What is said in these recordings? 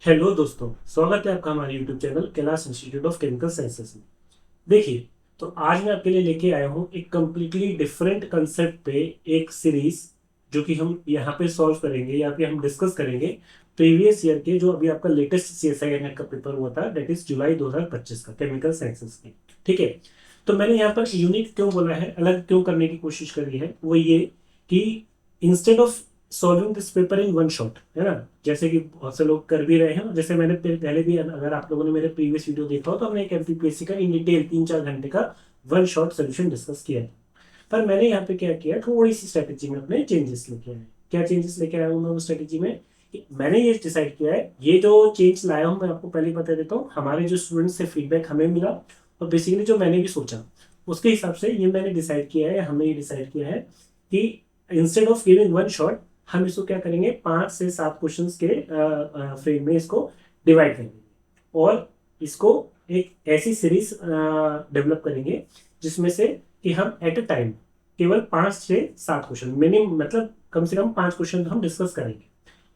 Hello दोस्तों, स्वागत है आपका हमारे YouTube channel Kailash institute of chemical sciences में। देखिए, तो आज मैं आपके लिए लेके आया हूँ एक कम्प्लीटली डिफरेंट कंसेप्ट पे एक सीरीज, जो कि हम यहाँ पे सॉल्व करेंगे या फिर हम डिस्कस करेंगे प्रीवियस ईयर के जो अभी आपका लेटेस्ट सीएसआई नेट का पेपर हुआ था, दैट इज जुलाई 2025 का केमिकल साइंसेस की। ठीक है। तो मैंने यहाँ पर यूनिक क्यों बोला है, अलग क्यों करने की कोशिश करी है, वो ये कि instead of solving this paper in one shot, है ना, जैसे कि बहुत से लोग कर भी रहे हैं, जैसे मैंने पहले भी, अगर आप लोगों ने मेरे प्रीवियस वीडियो देखा हो तो हमने एक एमपीपीएससी का इन डिटेल 3-4 घंटे का वन शॉट सोल्यूशन डिस्कस किया है। पर मैंने यहाँ पे क्या किया, थोड़ी सी स्ट्रेटेजी में अपने चेंजेस लेके आए। क्या चेंजेस लेके आया हूँ मैं वो स्ट्रेटेजी में, कि मैंने ये डिसाइड किया है, ये जो चेंज लाया हूँ मैं आपको पहले ही बता देता हूँ, हमारे जो स्टूडेंट्स से फीडबैक हमें मिला और बेसिकली जो मैंने भी सोचा उसके हिसाब से ये मैंने डिसाइड किया है, हमने ये डिसाइड किया है कि instead of giving one shot हम इसको क्या करेंगे, 5 से 7 क्वेश्चंस के फ्रेम में इसको डिवाइड करेंगे और इसको एक ऐसी सीरीज डेवलप करेंगे जिसमें से कि हम एट अ टाइम केवल 5 से 7 क्वेश्चन मिनिमम, मतलब कम से कम 5 क्वेश्चन हम डिस्कस करेंगे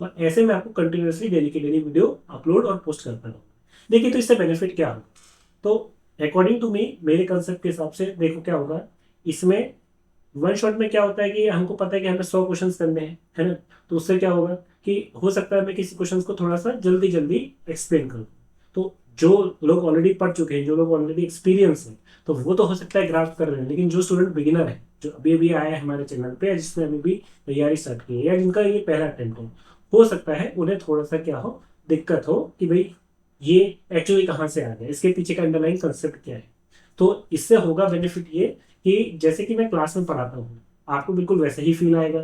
और ऐसे में आपको कंटिन्यूसली डेली की डेली वीडियो अपलोड और पोस्ट करता रहूँगा। देखिए, तो इससे बेनिफिट क्या होगा, तो अकॉर्डिंग टू मी, मेरे कंसेप्ट के हिसाब से देखो क्या होगा इसमें। वन शॉट में क्या होता है कि हमको पता है कि हमें 100 क्वेश्चंस करने हैं, है ना। तो उससे क्या होगा कि हो सकता है मैं किसी क्वेश्चंस को थोड़ा सा जल्दी जल्दी एक्सप्लेन करूँ। तो जो लोग ऑलरेडी पढ़ चुके हैं, जो लोग ऑलरेडी एक्सपीरियंस है, तो वो तो हो सकता है ग्रास्प कर रहे हैं, लेकिन जो स्टूडेंट बिगिनर है, जो अभी अभी आया है हमारे चैनल पे या जिसने अभी भी तैयारी स्टार्ट की है या जिनका ये पहला अटेम्प्ट हो सकता है उन्हें थोड़ा सा क्या हो, दिक्कत हो कि भाई ये एक्चुअली कहाँ से आ गया, इसके पीछे का अंडरलाइन कंसेप्ट क्या है। तो इससे होगा बेनिफिट ये कि जैसे कि मैं क्लास में पढ़ाता हूँ, आपको बिल्कुल वैसे ही फील आएगा।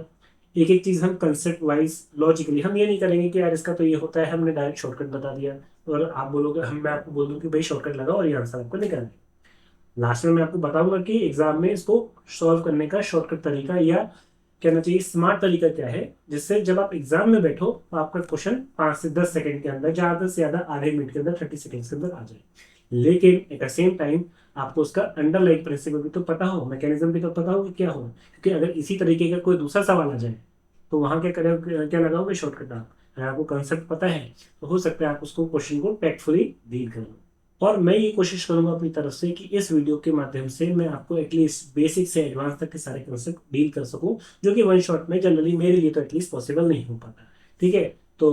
एक एक चीज हम कंसेप्ट वाइज लॉजिकली, हम ये नहीं करेंगे कि यार इसका तो ये होता है, हमने डायरेक्ट शॉर्टकट बता दिया और आप बोलोगे, हम मैं आपको बोल दूं कि भाई शॉर्टकट लगाओ और ये आंसर आपको निकालना है। लास्ट में मैं आपको बताऊंगा कि एग्जाम में इसको सॉल्व करने का शॉर्टकट तरीका या कहना चाहिए स्मार्ट तरीका क्या है, जिससे जब आप एग्जाम में बैठो तो आपका क्वेश्चन 5 से 10 सेकंड के अंदर, ज्यादा से ज्यादा आधे मिनट के अंदर, 30 सेकंड के अंदर आ जाए। लेकिन एट द सेम टाइम आपको उसका अंडरलाइन प्रिंसिपल भी तो पता हो, मैकेनिज्म भी तो पता हो कि क्या हो, क्योंकि अगर इसी तरीके का कोई दूसरा सवाल आ जाए तो वहां क्या करें, क्या लगाओगे शॉर्टकट आप। अगर आपको कंसेप्ट पता है तो हो सकता है आप उसको क्वेश्चन को टैक्टफुली डील करें। और मैं ये कोशिश करूंगा अपनी तरफ से कि इस वीडियो के माध्यम से मैं आपको एटलीस्ट बेसिक से एडवांस तक के सारे कंसेप्ट डील कर सकूं, जो कि वन शॉट में जनरली मेरे लिए तो एटलीस्ट पॉसिबल नहीं हो पाता। ठीक है। तो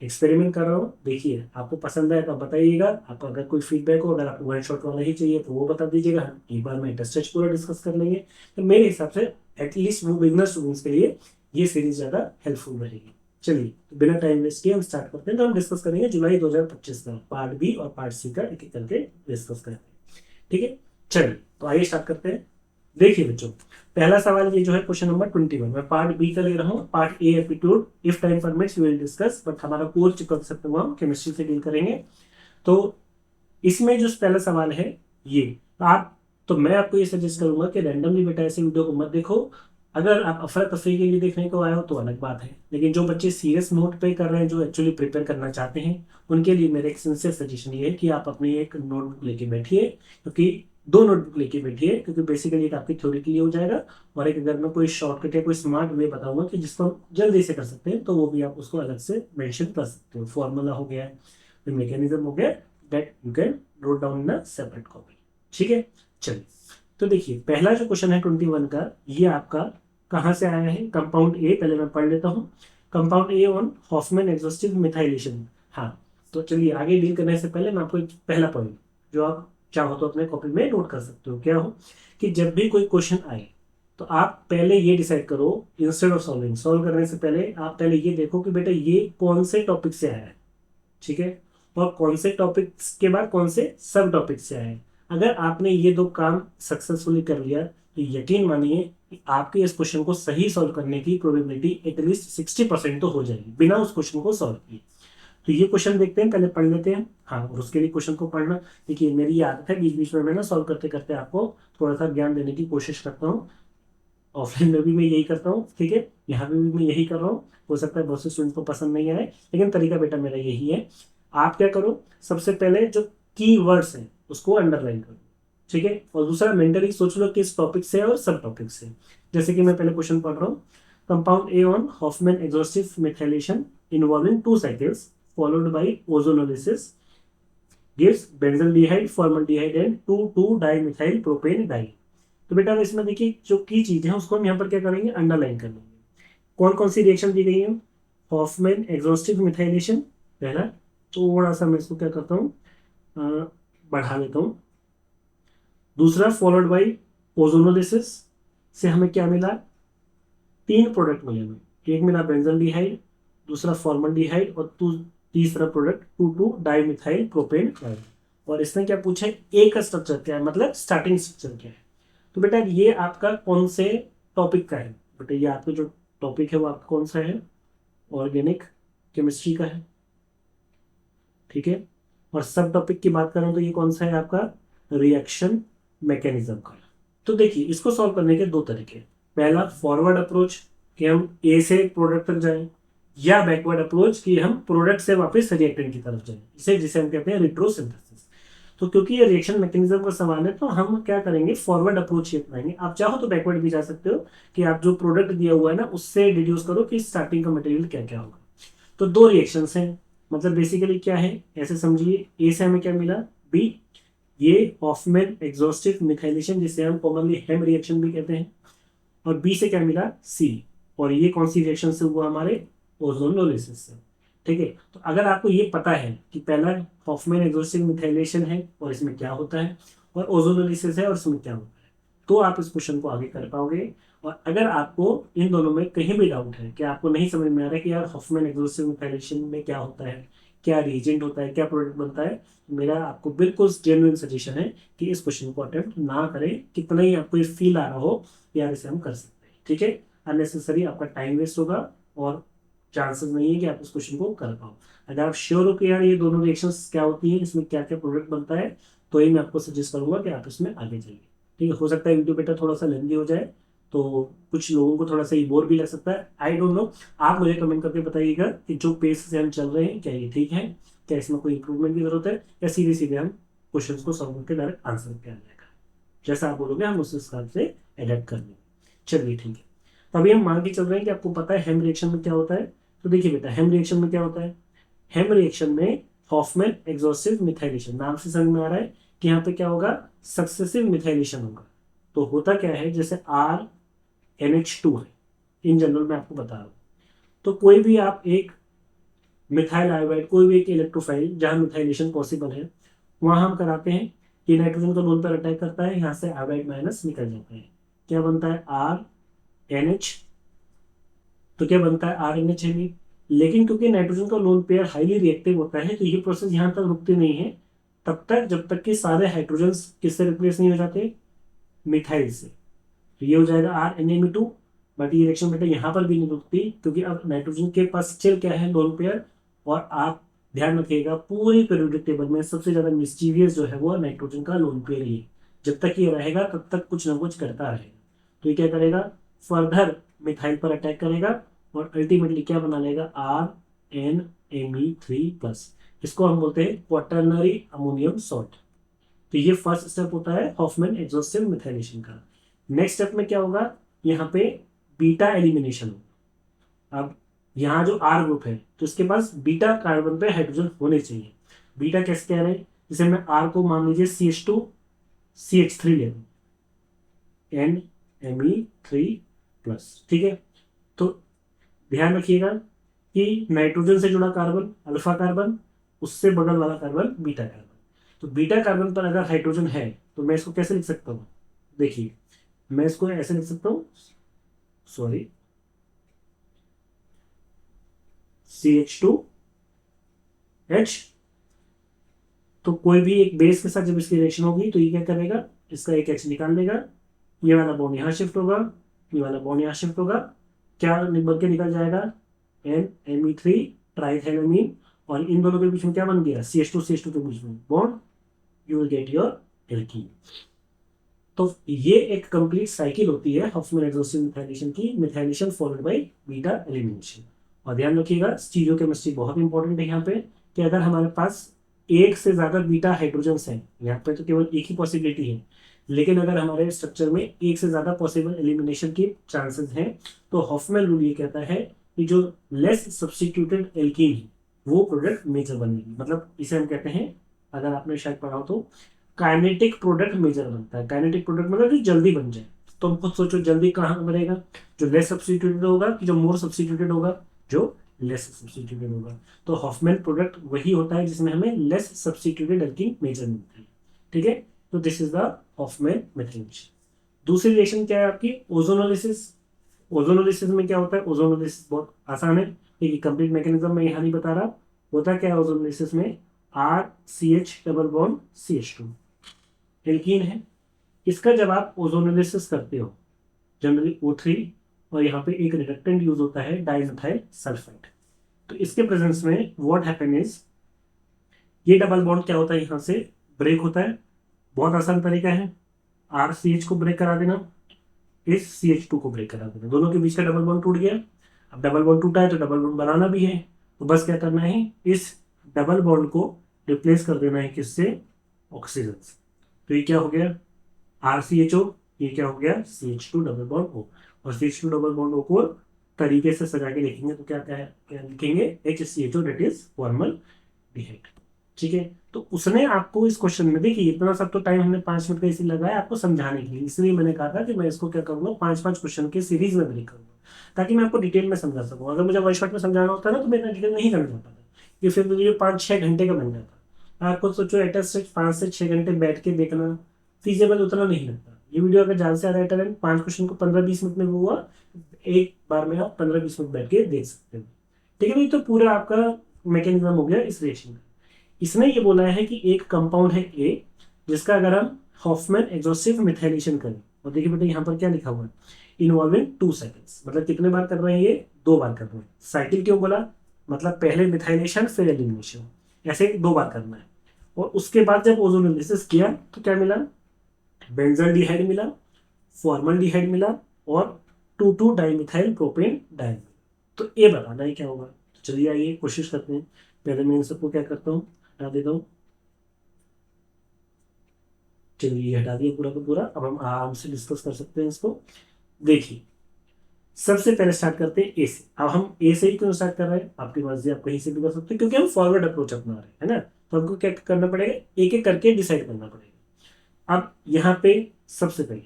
एक्सपेरिमेंट कर रहा हूँ, देखिए आपको पसंद आए तो आप बताइएगा। आपको अगर कोई फीडबैक हो, अगर आपको वन शॉट वाला ही चाहिए तो वो बता दीजिएगा, हम एक बार में टेस्ट पूरा डिस्कस कर लेंगे। तो मेरे हिसाब से एटलीस्ट वो बिगनर स्टूडेंट्स के लिए ये सीरीज ज़्यादा हेल्पफुल रहेगी। चलिए, तो बिना टाइम वेस्ट किए हम स्टार्ट करते हैं। तो हम डिस्कस करेंगे जुलाई 2025 का पार्ट बी और पार्ट सी का, एक एक करके डिस्कस करते हैं। ठीक है। चलिए, तो आइए स्टार्ट करते हैं। देखिए बच्चों, पहला सवाल ये जो है क्वेश्चन नंबर 21, मैं पार्ट बी का ले रहा हूँ। Part A aptitude if time permits we will discuss, but हमारा कोर्स जो कंसेप्ट है वो हम केमिस्ट्री से डील करेंगे। तो इसमें जो पहला सवाल है ये, आप, तो मैं आपको ये सजेस्ट करूंगा कि रैंडमली बेटा ऐसे वीडियो को मत देखो। अगर आप अफरा तफरी के लिए देखने को आए हो तो अलग बात है, लेकिन जो बच्चे सीरियस नोट पे कर रहे हैं, जो एक्चुअली प्रिपेयर करना चाहते हैं, उनके लिए मेरा एक सिंसियर सजेशन ये है कि आप अपनी एक नोटबुक लेके बैठिए, क्योंकि 2 नोटबुक लेके बैठिए, क्योंकि बेसिकली एक आपकी थ्योरी क्लियर हो जाएगा और एक अगर मैं कोई शॉर्टकट या कोई स्मार्ट वे बताऊंगा कि जिसको हम जल्दी से कर सकते हैं, तो वो भी आप उसको अलग से मेंशन कर सकते हो। फॉर्मूला हो गया, मैकेनिज्म हो गया, that you can note down in a separate copy. ठीक है। चलिए, तो देखिए पहला जो क्वेश्चन है 21 का, ये आपका कहाँ से आया है, कंपाउंड ए, पहले मैं पढ़ लेता हूँ। Compound A on Hofmann exhaustive methylation. हाँ, तो चलिए आगे डील करने से पहले मैं आपको एक पहला पॉइंट जो आप चाहो तो अपने कॉपी में नोट कर सकते हो, क्या हो कि जब भी कोई क्वेश्चन आए तो आप पहले ये डिसाइड करो, इंस्टेड ऑफ सॉल्विंग, सॉल्व करने से पहले आप पहले ये देखो कि बेटा ये कौन से टॉपिक से आया है। ठीक है। और कौन से टॉपिक्स के बाद कौन से सब टॉपिक से आए। अगर आपने ये 2 काम सक्सेसफुली कर लिया तो यकीन मानिए कि आपके इस क्वेश्चन को सही सॉल्व करने की प्रोबेबिलिटी एटलीस्ट 60% तो हो जाएगी बिना उस क्वेश्चन को सॉल्व किए। तो ये क्वेश्चन देखते हैं, पहले पढ़ लेते हैं। हाँ, और उसके लिए क्वेश्चन को पढ़ना, देखिए मेरी ये आदत है, बीच बीच में मैं ना सॉल्व करते करते आपको थोड़ा सा ज्ञान देने की कोशिश करता हूँ। ऑफलाइन में भी मैं यही करता हूँ, ठीक है, यहाँ पे भी मैं यही कर रहा हूँ। हो सकता है बहुत से स्टूडेंट को पसंद नहीं आए, लेकिन तरीका बेटा मेरा यही है। आप क्या करो, सबसे पहले जो की वर्ड्स हैं उसको अंडरलाइन करो। ठीक है। और दूसरा मेंटली सोच लो किस टॉपिक से और सब टॉपिक से। जैसे कि मैं पहले क्वेश्चन पढ़ रहा हूँ, compound A on Hofmann exhaustive methylation involving 2 cycles followed by ozonolysis gives benzaldehyde, formaldehyde and 2,2-dimethyl propane D. तो बेटा अब इसमें देखिए जो की चीज है उसको हम यहाँ पर क्या करेंगे, अंडरलाइन कर लेंगे। कौन कौन सी रिएक्शन दी गई है, हॉफमैन एग्जॉस्टिव मिथाइलेशन पहला, थोड़ा सा मैं इसको क्या करता हूँ बढ़ा लेता हूँ। दूसरा फॉलोड बाई ओजोनोलिसिस से हमें क्या मिला, 3 प्रोडक्ट मिले हमें, एक मिला बेंजल्डिहाइड, दूसरा फॉर्मल्डिहाइड और तीसरा प्रोडक्ट 2,2-डाइमिथाइल प्रोपेन। और इसने क्या पूछा है, ए का स्ट्रक्चर क्या है, मतलब स्टार्टिंग स्ट्रक्चर क्या है। तो बेटा ये आपका कौन से टॉपिक का है, बेटा ये आपका जो टॉपिक है वो आपका कौन सा है, ऑर्गेनिक केमिस्ट्री का है, ठीक है। और सब टॉपिक की बात करें तो ये कौन सा है आपका, रिएक्शन मैकेनिज्म का। तो देखिए इसको सॉल्व करने के दो तरीके, पहला फॉरवर्ड अप्रोच कि हम ए से प्रोडक्ट तक जाएं, या बैकवर्ड अप्रोच कि हम प्रोडक्ट से वापस रिएक्टेंट की तरफ जाएं, इसे जिसे हम कहते हैं रिट्रोसिंथेसिस। तो क्योंकि ये रिएक्शन मैकेनिज्म का सवाल है तो हम क्या करेंगे, फॉरवर्ड अप्रोच ही अपनाएंगे। आप चाहो तो बैकवर्ड भी जा सकते हो कि आप जो प्रोडक्ट दिया हुआ है ना उससे डिड्यूस करो कि स्टार्टिंग का मटेरियल क्या क्या होगा। तो 2 रिएक्शंस हैं, मतलब बेसिकली क्या है, ऐसे समझिए, ए से हमें क्या मिला, बी, ये हॉफमैन एग्जॉस्टिव मिथाइलेशन जिसे हम कॉमनली हेम रिएक्शन भी कहते हैं, और बी से क्या मिला, सी। और ये कौन सी रिएक्शन से हुआ, हमारे ओजोनोलिसिस से, ठीक है। तो अगर आपको ये पता है कि पहला हॉफमैन एग्जॉस्टिव मिथाइलेशन है और इसमें क्या होता है, और ओजोनोलिसिस है और इसमें क्या होता है, तो आप इस क्वेश्चन को आगे कर पाओगे। और अगर आपको इन दोनों में कहीं भी डाउट है कि आपको नहीं समझ में आ रहा है कि यार हॉफमैन एग्जॉस्टिव मिथाइलेशन में क्या होता है, क्या रिएजेंट होता है, क्या प्रोडक्ट बनता है, मेरा आपको बिल्कुल जेन्युइन सजेशन है कि इस क्वेश्चन को अटेम्प्ट ना करें, कितना ही आपको ये फील आ रहा हो यार इसे हम कर सकते हैं, ठीक है। अननेसेसरी आपका टाइम वेस्ट होगा और चांसेस नहीं है कि आप इस क्वेश्चन को कर पाओ। अगर आप श्योर हो कि यार ये दोनों रिएक्शंस क्या होती है, इसमें क्या क्या प्रोडक्ट बनता है, तो ही मैं आपको सजेस्ट करूंगा कि आप इसमें आगे जाइए, ठीक है। हो सकता है वीडियो बेटा थोड़ा सा लेंदी हो जाए, तो कुछ लोगों को थोड़ा सा ये बोर भी लग सकता है, आई डोंट नो। आप मुझे कमेंट करके बताइएगा कि जो पेस से हम चल रहे हैं क्या ये ठीक है, क्या इसमें कोई इंप्रूवमेंट की जरूरत है, या सीधे सीधे हम क्वेश्चन को सॉल्व करके डायरेक्ट आंसर पे आ जाएगा। जैसा आप बोलोगे हम उस हिसाब से एडेप्ट कर लेंगे। चलिए ठीक है, तो अभी हम मान के चल रहे हैं कि आपको पता है हेम रिएक्शन में क्या होता है। तो देखिए बेटा हेम रिएक्शन में क्या होता है, हेम रिएक्शन में हॉफमैन एग्जॉस्टिव मिथाइलेशन, नाम से समझ में आ रहा है कि यहाँ पे क्या होगा, सक्सेसिव मिथाइलेशन होगा। तो होता क्या है, जैसे RNH2 है, इन जनरल में आपको बता रहा हूँ। तो कोई भी आप एक मिथाइल आयोडाइड, कोई भी एक इलेक्ट्रोफाइल जहां मिथाइलेशन पॉसिबल है वहां हम कराते हैं कि नाइट्रोजन को लोन पर अटैक करता है, यहाँ से आयोडाइड माइनस निकल जाता है, क्या बनता है RNH। तो क्या बनता है RNH है। लेकिन क्योंकि नाइट्रोजन का लोन पेयर हाईली रिएक्टिव होता है तो ये प्रोसेस यहाँ तक रुकती नहीं है तब तक जब तक कि सारे हाइड्रोजन किससे रिप्लेस नहीं हो जाते, मिथाइल से। तो ये हो जाएगा RNMe2। बट ये रिएक्शन बेटा यहाँ पर भी नहीं रुकती क्योंकि अब नाइट्रोजन के पास स्टिल क्या है, लोन पेयर। और आप ध्यान रखिएगा पूरी पीरियोडिक टेबल में सबसे ज्यादा मिस्टीवियस जो है वो नाइट्रोजन का लोन पेयर ही है। जब तक ये रहेगा तब तक कुछ ना कुछ करता रहेगा। तो ये क्या करेगा, फर्दर मिथाइल पर अटैक करेगा और अल्टीमेटली क्या बना लेगा, RNMe3+। इसको हम बोलते हैं क्वाटरनरी अमोनियम सॉल्ट। तो ये फर्स्ट स्टेप होता है हॉफमैन एग्जॉस्टिव मिथाइलेशन का। नेक्स्ट स्टेप में क्या होगा, यहाँ पे बीटा एलिमिनेशन होगा। अब यहाँ जो R ग्रुप है तो इसके पास बीटा कार्बन पे हाइड्रोजन होने चाहिए। बीटा कैसे कह रहे हैं, जैसे मैं R को मान लीजिए CH2 CH3 ले लूं, NMe3+, ठीक है। तो ध्यान रखिएगा कि नाइट्रोजन से जुड़ा कार्बन अल्फा कार्बन, उससे बगल वाला कार्बन बीटा कार्बन। तो बीटा कार्बन पर अगर हाइड्रोजन है तो मैं इसको कैसे लिख सकता हूँ, देखिए मैं इसको ऐसे लिख सकता हूँ, सॉरी, CH2H। तो कोई भी एक बेस के साथ जब इसकी रिएक्शन होगी तो ये क्या करेगा, इसका एक H निकाल देगा, ये वाला बॉन्ड यहाँ शिफ्ट होगा, ये वाला बॉन्ड यहाँ शिफ्ट होगा, क्या बन के निकल जाएगा, NMe3 ट्राइथेलमीन। और इन दोनों के बीच में क्या बन गया, CH2 CH2 के बीच में bond, you will get your alkene. तो ये एक कंप्लीट साइकिल होती है हॉफमैन एग्जॉस्टिव मिथाइलेशन की, methylation followed by beta elimination. और ध्यान रखिएगा स्टीरियोकेमिस्ट्री बहुत इंपॉर्टेंट है यहाँ पे, कि अगर हमारे पास एक से ज्यादा बीटा हाइड्रोजन्स हैं, यहाँ पे तो केवल एक ही पॉसिबिलिटी है, लेकिन अगर हमारे स्ट्रक्चर में एक से ज्यादा पॉसिबल एलिमिनेशन की चांसेस हैं तो हॉफमैन रूल ये कहता है कि जो लेस सब्स्टिट्यूटेड एल्कीन है वो प्रोडक्ट मेजर बनेगी। मतलब इसे हम कहते हैं, अगर आपने शायद पढ़ा हो तो, काइनेटिक प्रोडक्ट मेजर बनता है। काइनेटिक प्रोडक्ट मतलब जो जल्दी बन जाए। तो हम खुद सोचो जल्दी कहाँ बनेगा, जो लेस सब्स्टिट्यूटेड होगा कि जो मोर सब्स्टिट्यूटेड होगा, जो लेस सब्स्टिट्यूटेड होगा। तो हॉफमैन प्रोडक्ट वही होता है जिसमें हमें लेस सब्स्टिट्यूटेड एल्कीन मेजर मिलता है। ठीक है, तो this is the Hofmann method. दूसरी रिएक्शन क्या है आपकी, ओजोनोलिसिस। ओजोनोलिसिस में क्या होता है, ओजोनोलिसिस बहुत आसान है, देखिए कंप्लीट मैकेनिज्म मैं यहाँ नहीं बता रहा। होता क्या है ओजोनोलिसिस में, RCH double bond CH2 alkene है। इसका जब आप ओजोनोलिसिस करते हो, जनरली O3, और यहाँ पे एक रिडक्टेंट यूज होता है डाइमिथाइल सल्फाइड। तो इसके प्रेजेंस में व्हाट हैपन इज, ये डबल बॉन्ड क्या होता है यहाँ से ब्रेक होता है। बहुत आसान तरीका है, RCH को ब्रेक करा देना, इस CH2 को ब्रेक करा देना, दोनों के बीच का डबल बॉन्ड टूट गया। अब डबल बॉन्ड टूटा है तो डबल बॉन्ड बनाना भी है, तो बस क्या करना है, इस डबल बॉन्ड को रिप्लेस कर देना है किससे, ऑक्सीजन से। तो ये क्या हो गया, RCHO, ये क्या हो गया, CH2 डबल बॉन्ड O। और CH2 डबल बॉन्ड O को तरीके से सजा के लिखेंगे तो क्या क्या लिखेंगे, HCHO, दैट इज फॉर्मल डिहाइड। ठीक है, तो उसने आपको इस क्वेश्चन में, देखिए इतना सब तो टाइम हमने 5 मिनट का इसी लगाया आपको समझाने के लिए, इसलिए मैंने कहा था कि मैं इसको क्या करूंगा, 5-5 क्वेश्चन के सीरीज में ब्रेक करूंगा, ताकि मैं आपको डिटेल में समझा सकूँ। अगर मुझे वन शॉट में समझाना होता ना तो मैं इतना डिटेल नहीं समझा पाता, ये फिर मुझे 5-6 घंटे का बन जाता। आपको सोचो एटलीस्ट 5 से 6 घंटे बैठ के देखना फीजेबल उतना नहीं लगता। ये वीडियो अगर ज्यादा से ज्यादा टाइम 5 क्वेश्चन को 15-20 मिनट में हुआ, एक बार में आप 15-20 मिनट बैठ के देख सकते हो। ठीक है भाई, तो पूरा आपका मैकेनिज्म हो गया इस रिएक्शन का। इसने ये बोला है कि एक कंपाउंड है A, जिसका अगर हम हॉफमैन एग्जॉस्टिव मिथाइलेशन करें, और देखिए बेटा यहाँ पर क्या लिखा हुआ है, इन्वॉल्विंग 2 साइकिल्स, मतलब कितने बार कर रहे हैं ये, 2 बार कर रहे हैं। साइकिल क्यों बोला, मतलब पहले मिथाइलेशन फिर एलिमिनेशन, ऐसे 2 बार करना है। और उसके बाद जब ओजोनोलिसिस किया तो क्या मिला, बेंजल्डिहाइड मिला, फॉर्मल्डिहाइड मिला, और 2,2 डाइमिथाइल प्रोपेन डाइल मिला। तो ये बताना है क्या होगा। तो चलिए आइए कोशिश करते हैं। पहले मैं इन सबको क्या करता हूँ, हटा देता हूँ। चलिए ये हटा दिया पूरा का पूरा, अब हम आराम से डिस्कस कर सकते हैं इसको। देखिए सबसे पहले स्टार्ट करते हैं ए से। अब हम ए से ही क्यों स्टार्ट कर रहे हैं, आपकी मर्जी, आप कहीं से भी कर सकते हैं, क्योंकि हम फॉरवर्ड अप्रोच अपना रहे हैं, है ना। तो हमको क्या करना पड़ेगा, एक एक करके डिसाइड करना पड़ेगा। अब यहाँ पे सबसे पहले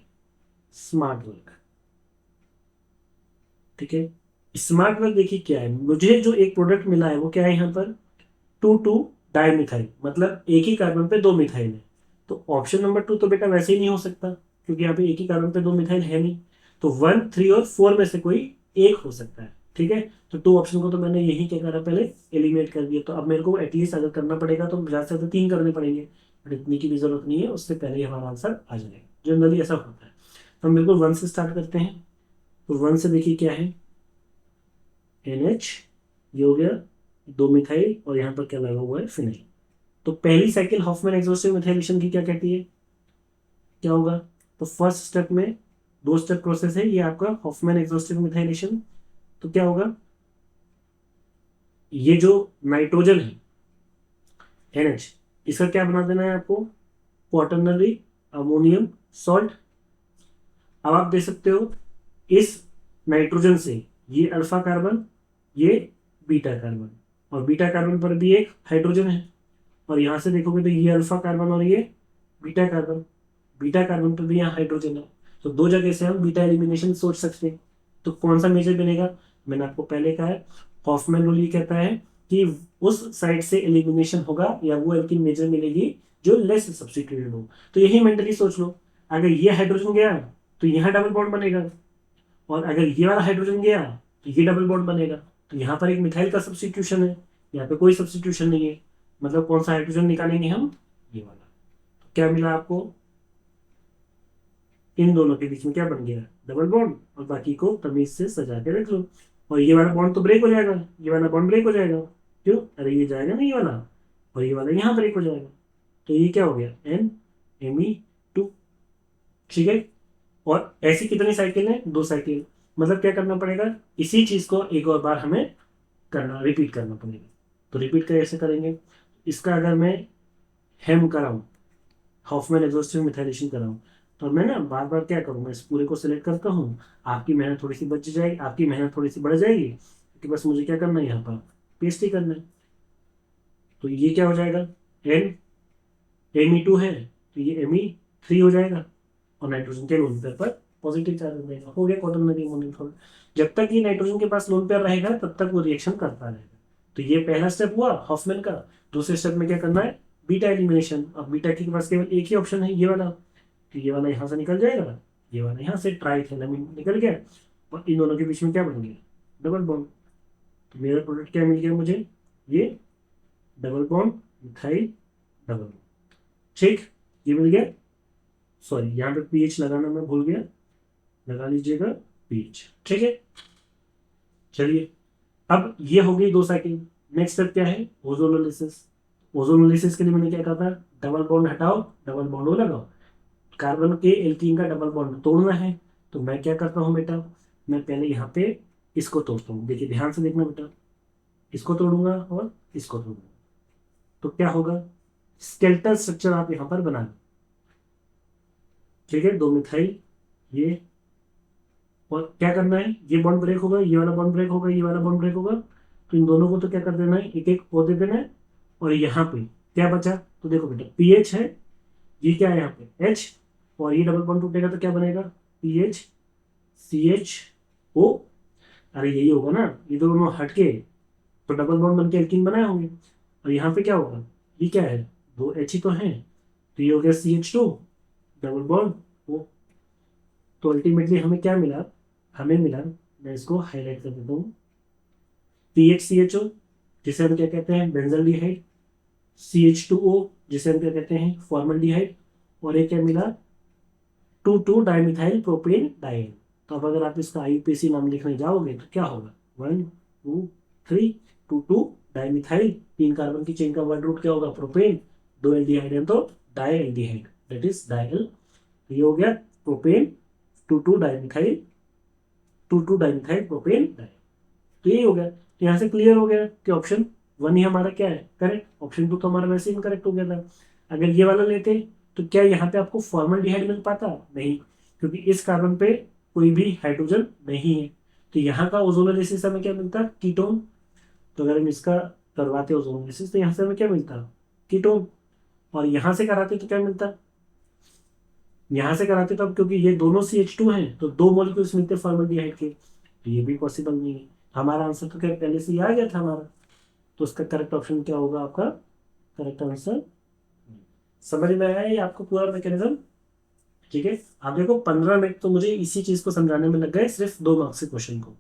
स्मार्ट वर्क, ठीक है। स्मार्ट वर्क देखिए क्या है, मुझे जो एक प्रोडक्ट मिला है वो क्या है यहाँ पर, 2,2 डाइमिथाइल, मतलब एक ही कार्बन पे 2 मिथाइल है। तो ऑप्शन नंबर 2 तो बेटा वैसे ही नहीं हो सकता, क्योंकि यहाँ पे एक ही कार्बन पे 2 मिथाइल है नहीं। तो 1, 3 और 4 में से कोई एक हो सकता है। ठीक है, तो 2 ऑप्शन को तो मैंने यही क्या करा, पहले एलिमिनेट कर दिया। तो अब मेरे को एटलीस्ट अगर करना पड़ेगा तो ज्यादा से ज्यादा 3 करने पड़ेंगे, बट इतनी की भी जरूरत नहीं है, उससे पहले ही हमारा आंसर आ जाएगा। जनरली ऐसा होता है। तो हम बिल्कुल 1 से स्टार्ट करते हैं। तो 1 से देखिए क्या है, NH, ये हो गया 2 मिथाइल, और यहाँ पर क्या लगा हुआ है, फिनाइल। तो पहली साइकिल हॉफमैन एग्जॉस्टिव मिथाइलेशन की क्या कहती है, क्या होगा। तो फर्स्ट स्टेप में 2 स्टेप प्रोसेस है ये आपका हॉफमैन एग्जॉस्टिव मिथाइलेशन। तो क्या होगा, ये जो नाइट्रोजन है NH, इसका क्या बना देना है आपको, क्वाटर्नरी अमोनियम सॉल्ट। अब आप देख सकते हो इस नाइट्रोजन से ये अल्फा कार्बन, ये बीटा कार्बन, और बीटा कार्बन पर भी एक हाइड्रोजन है। और यहां से देखोगे तो ये अल्फा कार्बन और ये बीटा कार्बन, बीटा कार्बन पर भी यहाँ हाइड्रोजन है। तो 2 जगह से हम बीटा एलिमिनेशन सोच सकते हैं। तो कौन सा मेजर बनेगा, मैंने आपको पहले कहा है, हॉफमैन रूल ये कहता है कि उस साइड से एलिमिनेशन होगा या वो एल्किन मेजर मिलेगी जो लेस सब्स्टिट्यूटेड हो। तो यही मेंटली सोच लो, अगर ये हाइड्रोजन गया तो यहाँ डबल बॉन्ड बनेगा, और अगर ये वाला हाइड्रोजन गया तो ये डबल बॉन्ड बनेगा। तो यहाँ पर एक मिथाइल का सब्स्टिट्यूशन है, यहाँ पे कोई सब्स्टिट्यूशन नहीं है। मतलब कौन सा हाइड्रोजन निकालेंगे हम, ये वाला। तो क्या मिला आपको, इन दोनों के बीच में क्या बन गया, डबल बॉन्ड, और बाकी को तमीज से सजा के रख लो। और ये वाला बॉन्ड तो ब्रेक हो जाएगा, ये वाला बॉन्ड ब्रेक हो जाएगा, क्यों, अरे ये जाएगा ना ये वाला, और ये वाला यहाँ ब्रेक हो जाएगा। तो ये क्या हो गया, NMe2। ठीक है, और ऐसी कितनी साइकिल है, 2 साइकिल। मतलब क्या करना पड़ेगा, इसी चीज को एक और बार हमें करना, रिपीट करना पड़ेगा। तो रिपीट कैसे करेंगे, इसका अगर मैं हेम कराऊं, हॉफमैन एग्जॉस्टिव मिथाइलेशन कराऊं, तो मैं ना बार बार क्या करूंगा, इस पूरे को सिलेक्ट करता हूँ। आपकी मेहनत थोड़ी सी बच जाएगी, आपकी मेहनत थोड़ी सी बढ़ जाएगी, क्योंकि बस मुझे क्या करना है, यहाँ पर पेस्ट ही करना है। तो ये क्या हो जाएगा, एन Me2 है तो ये Me3 हो जाएगा, और नाइट्रोजन के लोन पेयर पर पॉजिटिव चार्ज हो जाएगा। हो गया क्वाटरनरी अमोनियम सॉल्ट। जब तक ये नाइट्रोजन के पास लोन पेयर रहेगा तब तक वो रिएक्शन करता रहेगा। तो ये पहला स्टेप हुआ हॉफमैन का। दूसरे स्टेप में क्या करना है, बीटा एलिमिनेशन। अब बीटा के पास केवल एक ही ऑप्शन है, ये वाला। तो ये वाला यहाँ से निकल जाएगा, ये वाला यहाँ से ट्राइथेनामिन निकल गया, और इन दोनों के बीच में क्या बन गया, डबल बॉन्ड। तो मेरा प्रोडक्ट क्या मिल गया मुझे, ये double bond methyl double bond. ठीक, ये मिल गया। सॉरी, यहाँ पे पीएच लगाना मैं भूल गया, लगा लीजिएगा पीएच। ठीक है, चलिए अब ये हो गई 2 साइकिल। नेक्स्ट स्टेप क्या है, ओजोनोलिसिस। ओजोनोलिसिस के लिए मैंने क्या कहा था, डबल बॉन्ड हटाओ, डबल बॉन्ड वो लगाओ। कार्बन के एल्कीन का डबल बॉन्ड तोड़ना है, तो मैं क्या करता हूँ बेटा, मैं पहले यहाँ पे इसको तोड़ता हूँ। देखिए ध्यान से देखना बेटा, इसको तोड़ूंगा और इसको तोड़ूंगा, तो क्या होगा, स्केलेटल स्ट्रक्चर आप यहाँ पर बना लो। ठीक है, 2 मिथाइल, ये, और क्या करना है, ये बॉन्ड ब्रेक होगा, ये वाला बॉन्ड ब्रेक होगा, ये वाला बॉन्ड ब्रेक होगा, तो इन दोनों को तो क्या कर देना है, एक एक ओ दे देना है। और यहाँ पे क्या बचा, तो देखो बेटा पीएच है, ये क्या है यहाँ पे एच, और ये डबल बॉन्ड टूटेगा तो क्या बनेगा, पीएच CHO। अरे यही होगा ना, ये दोनों हटके तो डबल बॉन्ड बन के एल्कीन बनाए होंगे। और यहाँ पे क्या होगा, ये क्या है, 2 H ही तो है, तो ये हो गया CH2 डबल बॉन्ड O। तो अल्टीमेटली हमें क्या मिला, हमें मिला, मैं इसको हाईलाइट कर देता हूँ, PHCHO जिसे हम क्या कहते हैं, बेंजल्डिहाइड, CH2O जिसे हम क्या कहते हैं, फॉर्मल्डिहाइड, और एक क्या मिला, 2,2 डाइमिथाइल प्रोपेन डाइन। तो अब अगर आप इसका IUPAC नाम लिखने जाओगे तो क्या होगा, 1 2 3, 2,2 डाइमिथाइल, 3 कार्बन की चेन का वर्ड रूट क्या होगा, प्रोपेन, 2 एल्डिहाइड है तो डाइएल्डिहाइड, दैट इज डाइल। ये हो गया propane, 2,2 dimethyl, 2,2 dimethyl propane diene. तो यही हो गया। तो यहाँ से क्लियर हो गया कि ऑप्शन 1 ही हमारा क्या है, करेक्ट। ऑप्शन 2 तो हमारा वैसे ही इनकरेक्ट हो गया था। अगर ये वाला लेते तो क्या यहाँ पे आपको फॉर्मल्डिहाइड मिल पाता, नहीं, क्योंकि इस कार्बन पे कोई भी हाइड्रोजन नहीं है। तो यहाँ का ओजोनोलिसिस हमें क्या मिलता, कीटोन। तो अगर हम इसका करवाते ओजोनोलिसिस तो यहाँ से हमें क्या मिलता, कीटोन। और यहाँ से कराते तो क्या मिलता, यहाँ से कराते तो अब क्योंकि ये दोनों CH2 हैं तो 2 मॉलिक्यूल्स मिलते फॉर्मल्डिहाइड के, तो ये भी पॉसिबल नहीं है। हमारा आंसर तो क्या पहले से ही आ गया था हमारा, तो उसका करेक्ट ऑप्शन क्या होगा आपका, करेक्ट आंसर। समझ में आया ये आपको पूरा मैकेनिज्म। ठीक है, आप देखो 15 मिनट तो मुझे इसी चीज को समझाने में लग गए, सिर्फ 2 मार्क्स के क्वेश्चन को।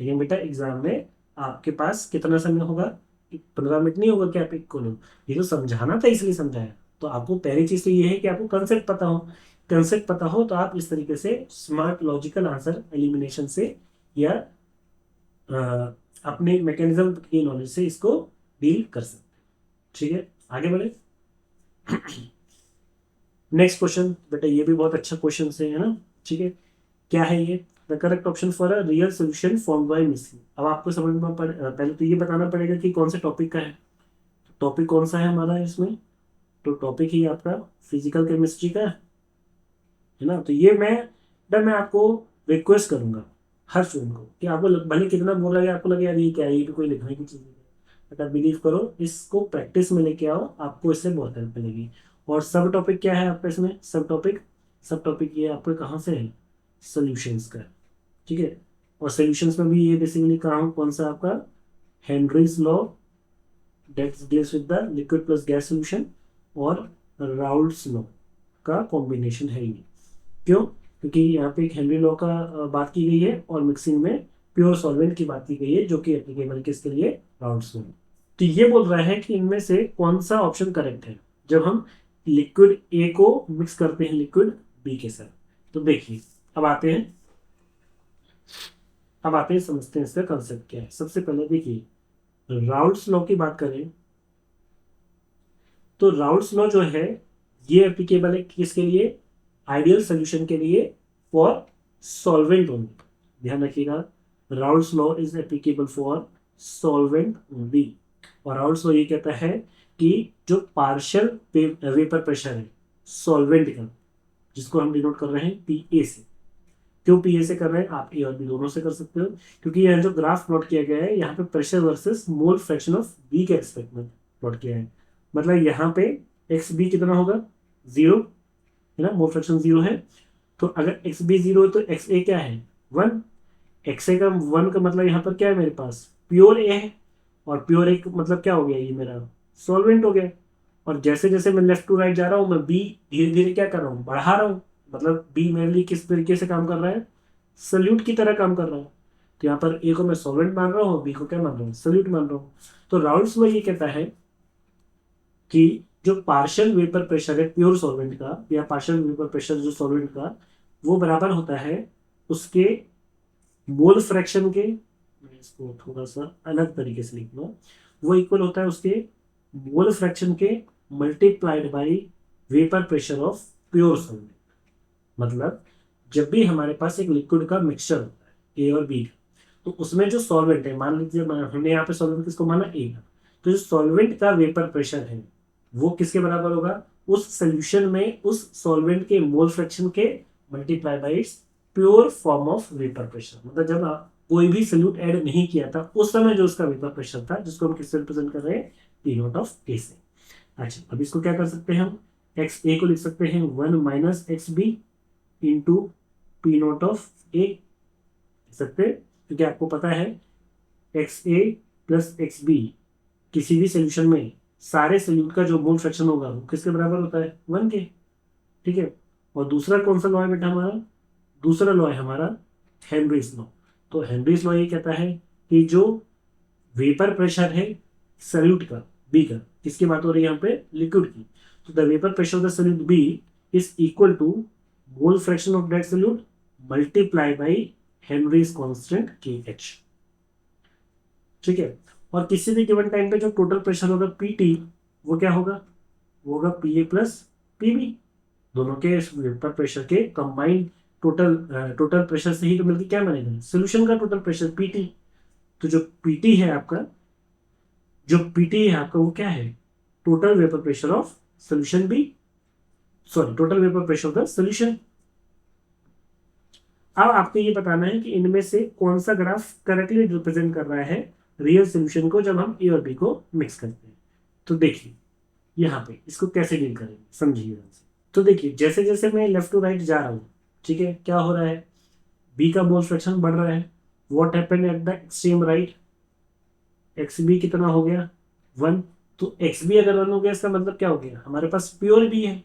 लेकिन बेटा एग्जाम में आपके पास कितना समय होगा, 15 मिनट नहीं होगा कि आप एक को लो। ये तो समझाना था इसलिए समझाया। तो आपको पहली चीज तो ये है कि आपको कंसेप्ट पता हो। कंसेप्ट पता हो तो आप इस तरीके से स्मार्ट लॉजिकल आंसर एलिमिनेशन से या अपने मैकेनिज्म की नॉलेज से इसको डील कर सकते हैं। ठीक है, आगे बढ़े। नेक्स्ट क्वेश्चन बेटा, ये भी बहुत अच्छा क्वेश्चन है ना। ठीक है, क्या है ये, the correct option for a real solution form by missing. अब आपको समझ में पहले तो ये बताना पड़ेगा कि कौन से टॉपिक का है। टॉपिक कौन सा है हमारा इसमें, तो टॉपिक ही आपका फिजिकल केमिस्ट्री का है ना। तो ये मैं आपको रिक्वेस्ट करूंगा हर स्टूडेंट को कि आपको भले कितना बोल रहा है, आपको लगे यार ये क्या है, ये तो कोई लिखने की चीज नहीं है, बट आप बिलीव करो, इसको प्रैक्टिस में लेके आओ, आपको इससे बहुत हेल्प मिलेगी। और सब टॉपिक क्या है आपका इसमें, सब टॉपिक ये आपको कहाँ से है, सोल्यूशंस का। ठीक है, और सोल्यूशंस में भी ये बेसिकली कहाँ कौन सा आपका, Henry's law that deals with the liquid plus gas solution, और राउल्ट्स लॉ का कॉम्बिनेशन है ये। क्यों, क्योंकि यहाँ पे एक हेनरी लॉ का बात की गई है, और मिक्सिंग में प्योर सॉल्वेंट की बात की गई है, जो कि एप्लीकेबल किसके लिए, राउल्ट्स लॉ। तो ये बोल रहा है कि इनमें से कौन सा ऑप्शन करेक्ट है जब हम लिक्विड ए को मिक्स करते हैं लिक्विड बी के साथ। तो देखिए, अब आते हैं समझते हैं इसका कंसेप्ट क्या है। सबसे पहले देखिए, राउल्ट्स लॉ की बात करें तो राउल्ट्स लॉ जो है ये एप्लीकेबल है किसके लिए, आइडियल सोल्यूशन के लिए, फॉर सॉल्वेंट ओनली। ध्यान रखिएगा, Raoult's law is applicable for solvent only. और राउल्ट्स लॉ ये कहता है कि जो पार्शियल वेपर प्रेशर है सॉल्वेंट का, जिसको हम डिनोट कर रहे हैं पीए से। क्यों पीए से कर रहे हैं, आप ए और बी दोनों से कर सकते हो, क्योंकि यह जो ग्राफ प्लॉट किया गया है यहाँ पे pressure versus mole fraction of B के रेस्पेक्ट में। प्लॉट किया है। मतलब यहाँ पे एक्स बी कितना होगा, 0 है ना, मोल फ्रैक्शन 0 है। तो अगर एक्स बी 0 है तो एक्स ए क्या है, 1। एक्स ए का 1 का मतलब यहाँ पर क्या है, मेरे पास प्योर ए है। और प्योर ए का मतलब क्या हो गया, ये मेरा सॉल्वेंट हो गया। और जैसे जैसे मैं लेफ्ट टू राइट जा रहा हूँ, मैं बी धीरे धीरे क्या कर रहा हूँ, बढ़ा रहा हूँ। मतलब बी मेरे लिए किस तरीके से काम कर रहा है, सल्यूट की तरह काम कर रहा है। तो यहाँ पर ए को मैं सॉल्वेंट मान रहा हूँ, बी को क्या मान रहा हूँ, सल्यूट मान रहा हूँ। तो राउल्स लॉ ये कहता है कि जो पार्शियल वेपर प्रेशर है प्योर सॉल्वेंट का, या पार्शियल वेपर प्रेशर जो सॉल्वेंट का, वो बराबर होता है उसके मोल फ्रैक्शन के, मैं इसको थोड़ा सा अलग तरीके से लिखूंगा, वो इक्वल होता है उसके मोल फ्रैक्शन के multiplied by vapour pressure of pure solvent. मतलब जब भी हमारे पास एक लिक्विड का मिक्सचर होता है ए और बी का, तो उसमें जो सॉल्वेंट है, मान लीजिए हमने यहाँ पे सॉल्वेंट किसको माना, ए का, तो जो सॉल्वेंट का वेपर प्रेशर है वो किसके बराबर होगा, उस सोल्यूशन में उस सॉल्वेंट के मोल फ्रैक्शन के multiply by it's pure form of vapour pressure. मतलब जब आप कोई भी सोल्यूट ऐड नहीं किया था उस समय जो उसका वेपर प्रेशर था, जिसको हम किससे रिप्रेजेंट कर रहे हैं, पी नॉट ऑफ ए से। अच्छा, अब इसको क्या कर सकते हैं हम, एक्स ए को लिख सकते हैं 1 minus X B into P naught of A लिख सकते हैं, क्योंकि आपको पता है X A plus X B किसी भी सोल्यूशन में सारे सोल्यूट का जो मोल फ्रैक्शन होगा वो किसके बराबर होता है, 1 के। ठीक है। और दूसरा कौन सा लॉ है बेटा हमारा, दूसरा लॉ है हमारा हेनरीज लॉ। तो हेनरीज लॉ ये कहता है कि जो वेपर प्रेशर है सल्यूट का, बी का, किसकी बात हो रही है यहाँ पे, लिक्विड की। तो the vapour pressure of the solute B is equal to mole fraction of that solute multiply by Henry's constant K H. ठीक है। और किसी भी गिवन टाइम पे जो टोटल प्रेशर होगा पीटी, वो क्या होगा, वो होगा पी ए प्लस पीबी। दोनों के वेपर प्रेशर के कंबाइंड टोटल टोटल प्रेशर से ही तो मिलकर क्या बनेगा, सोल्यूशन का टोटल प्रेशर पीटी। तो जो पीटी है आपका, जो पीटी है आपका वो क्या है, total vapour pressure of solution B, sorry total vapour pressure of the solution. अब आपको ये बताना है कि इनमें से कौन सा ग्राफ करेक्टली रिप्रेजेंट कर रहा है रियल सोल्यूशन को जब हम ए और बी को मिक्स करते हैं। तो देखिए यहाँ पे इसको कैसे डील करेंगे, समझिए। तो देखिए जैसे जैसे मैं लेफ्ट टू राइट जा रहा हूँ, ठीक है, क्या हो रहा है, बी का मोल फ्रैक्शन बढ़ रहा है। What happened at the extreme right, X B कितना हो गया, 1। तो एक्स बी अगर 1 हो गया इसका मतलब क्या हो गया, हमारे पास प्योर बी है।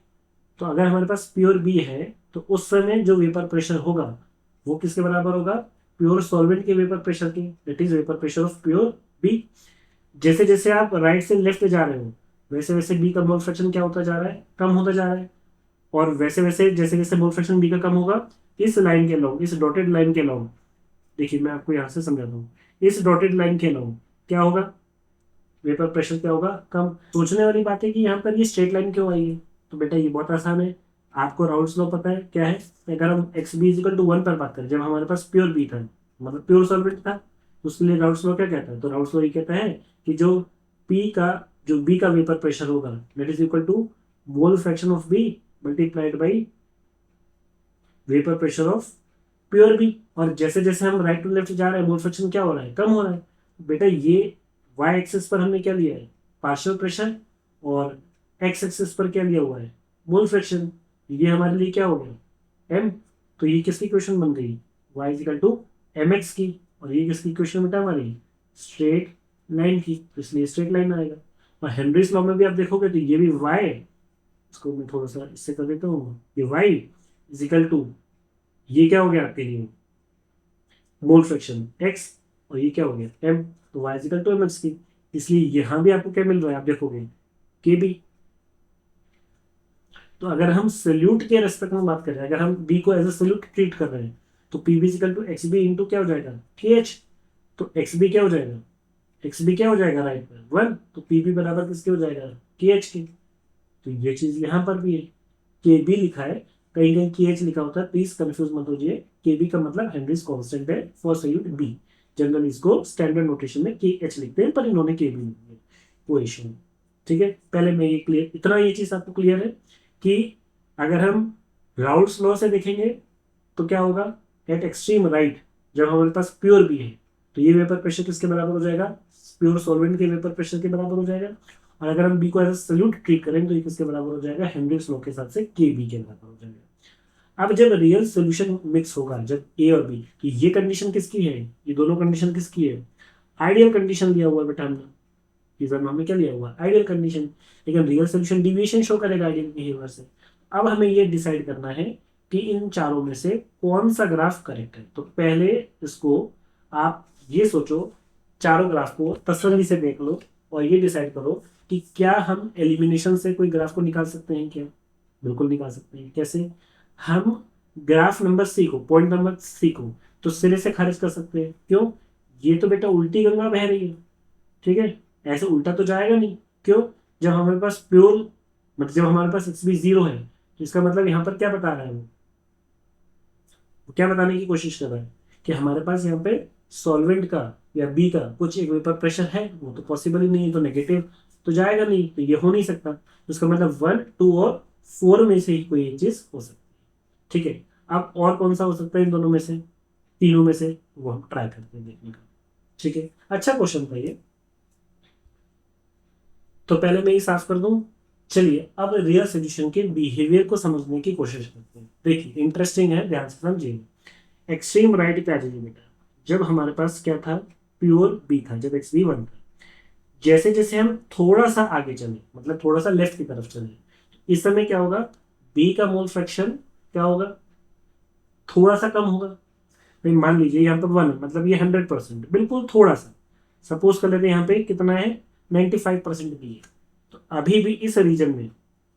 तो अगर हमारे पास प्योर बी है तो उस समय जो वेपर प्रेशर होगा वो किसके बराबर होगा, प्योर सॉल्वेंट के वेपर प्रेशर के, that is vapour pressure of pure B. जैसे जैसे आप राइट से लेफ्ट जा रहे हो वैसे वैसे बी का मोल फ्रैक्शन क्या होता जा रहा है, कम होता जा रहा है। और वैसे वैसे जैसे जैसे मोल फ्रैक्शन बी का कम होगा, इस लाइन के लॉन्ग, इस डॉटेड लाइन के लॉन्ग, देखिए मैं आपको यहाँ से समझाता हूँ, इस डॉटेड लाइन के लॉन्ग क्या होगा, वेपर प्रेशर क्या होगा, कम। सोचने वाली बात है कि यहाँ पर ये स्ट्रेट लाइन क्यों आई है। तो बेटा ये बहुत आसान है, आपको राउल्स लॉ पता है क्या है। अगर हम एक्स बी इजिकल टू 1 पर बात करें, जब हमारे पास प्योर बी था, मतलब प्योर सॉल्वेंट था, तो उसके लिए राउल्स लॉ क्या कहता है, तो राउल्स लॉ ये कहता है कि जो पी का, जो बी का वेपर प्रेशर होगा that is equal to mole fraction of B multiplied by vapour pressure of pure B. और जैसे जैसे हम राइट टू लेफ्ट जा रहे हैं मोल फ्रैक्शन क्या हो रहा है, कम हो रहा है। बेटा ये वाई एक्सिस पर हमने क्या लिया है, पार्शियल प्रेशर, और एक्स एक्सिस पर क्या लिया हुआ है, मोल फ्रैक्शन। ये हमारे लिए क्या हो गया, एम। तो ये किसकी क्वेश्चन बन गई, Y equal to M X की। और ये किसकी क्वेश्चन बेटा हमारी, स्ट्रेट लाइन की, तो इसलिए स्ट्रेट लाइन आएगा। और हेनरीज लॉ में भी आप देखोगे तो ये भी वाई, इसको मैं थोड़ा सा इससे कर देता हूँ, ये वाई इजिकल टू, ये क्या हो गया आपके लिए, मोल फ्रैक्शन एक्स, और ये क्या हो गया एम। तो Y equal to M X की। इसलिए यहां भी आपको क्या मिल रहा है, आप देखोगे के बी। तो अगर हम सोल्यूट के रेस्पेक्ट में बात करें, अगर हम बी को एज ए सोल्यूट ट्रीट कर रहे हैं, तो P B equal to X B into क्या हो जाएगा, के एच। तो एक्स बी क्या हो जाएगा, एक्स बी क्या हो जाएगा राइट पर 1, तो पी बी बराबर किसके हो जाएगा, के एच के। तो ये चीज यहां पर भी है, के बी लिखा है, कहीं कहीं के एच लिखा होता है, प्लीज कंफ्यूज मत होइए। के बी का मतलब हेनरीज कांस्टेंट है फॉर सोल्यूट बी। जनरली इसको स्टैंडर्ड नोटेशन में के एच लिखते हैं, पर इन्होंने के बी लिख दिया, कोई इशू नहीं। ठीक है, पहले मैं ये क्लियर, इतना ये चीज आपको क्लियर है कि अगर हम राउल्स लॉ से देखेंगे तो क्या होगा, एट एक्सट्रीम राइट जब हमारे पास प्योर बी है तो ये वेपर प्रेशर किसके बराबर हो जाएगा, प्योर सॉल्वेंट के वेपर प्रेशर के बराबर हो जाएगा। और अगर हम बी को एज ए सल्यूट ट्रीट करें तो ये किसके बराबर हो जाएगा, हेनरिक्स लॉ के हिसाब से के बी के बराबर हो जाएगा। अब जब रियल सोल्यूशन मिक्स होगा, जब ए और बी, तो ये कंडीशन किसकी है, ये दोनों कंडीशन किसकी है, आइडियल कंडीशन लिया हुआ है बेटा हमने, इस में हमने क्या लिया हुआ, आइडियल कंडीशन। लेकिन रियल सोल्यूशन डिविएशन शो करेगा आइडियल बिहेवियर से। अब हमें ये डिसाइड करना है कि इन चारों में से कौन सा ग्राफ करेक्ट है। तो पहले इसको आप ये सोचो, चारों ग्राफ को तसल्ली से देख लो और ये डिसाइड करो कि क्या हम एलिमिनेशन से कोई ग्राफ को निकाल सकते हैं क्या। बिल्कुल निकाल सकते हैं। कैसे, हम ग्राफ नंबर सी को, पॉइंट नंबर सी को तो सिरे से खारिज कर सकते हैं। क्यों, ये तो बेटा उल्टी गंगा बह रही है, ठीक है, ऐसे उल्टा तो जाएगा नहीं। क्यों, जब हमारे पास प्योर, मतलब जब हमारे पास एक्स बी जीरो है, तो इसका मतलब यहाँ पर क्या बता रहा है, वो क्या बताने की कोशिश कर रहा है कि हमारे पास यहाँ पे सॉल्वेंट का या बी का कुछ एक वेपर प्रेशर है, वो तो पॉसिबल ही नहीं है, तो नेगेटिव तो जाएगा नहीं, तो ये हो नहीं सकता। तो इसका मतलब 1, 2 और 4 में से ही कोई एक चीज हो सकती है। ठीक है, अब और कौन सा हो सकता है इन दोनों में से, तीनों में से, वो हम ट्राई करते हैं देखने का। ठीक है, अच्छा क्वेश्चन था ये, तो पहले मैं ये साफ कर दूं। चलिए अब रियल सोल्यूशन के बिहेवियर को समझने की कोशिश करते हैं। देखिए इंटरेस्टिंग है, ध्यान से समझिए। एक्सट्रीम राइट पे आ जाइए बेटा। जब हमारे पास क्या था, प्योर बी था, जब एक्स बी वन था, जैसे जैसे हम थोड़ा सा आगे चले, मतलब थोड़ा सा लेफ्ट की तरफ चले, इस समय क्या होगा, बी का मोल फ्रैक्शन क्या होगा, थोड़ा सा कम होगा। भाई मान लीजिए यहाँ पर 1 है, मतलब ये 100%, बिल्कुल थोड़ा सा, सपोज कर लेते हैं यहाँ पे कितना है, 95% बी है। तो अभी भी इस रीजन में,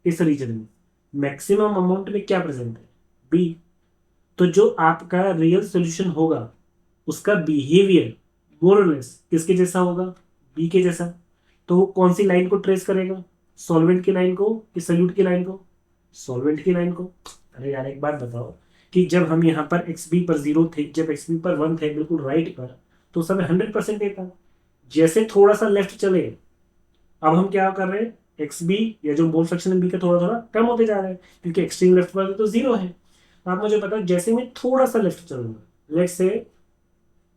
इस रीजन में मैक्सिमम अमाउंट में क्या प्रेजेंट है, बी। तो जो आपका रियल सोल्यूशन होगा उसका बिहेवियर मोर और लेस किसके जैसा होगा, बी के जैसा। तो वो कौन सी लाइन को ट्रेस करेगा, सॉल्वेंट की लाइन को कि सल्यूट की लाइन को, सॉल्वेंट की लाइन को। अरे यार एक बात बताओ कि जब हम यहाँ पर एक्स बी पर 0 थे, जब एक्स बी पर 1 थे बिल्कुल राइट पर, तो उस समय 100% था। जैसे थोड़ा सा लेफ्ट चले, अब हम क्या कर रहे हैं, एक्स बी या जो मोल फ्रैक्शन है बी का थोड़ा थोड़ा कम होते जा रहा है, क्योंकि एक्सट्रीम लेफ्ट पर तो 0 है। तो आप मुझे बताओ, जैसे मैं थोड़ा सा लेफ्ट चलूंगा, लेट से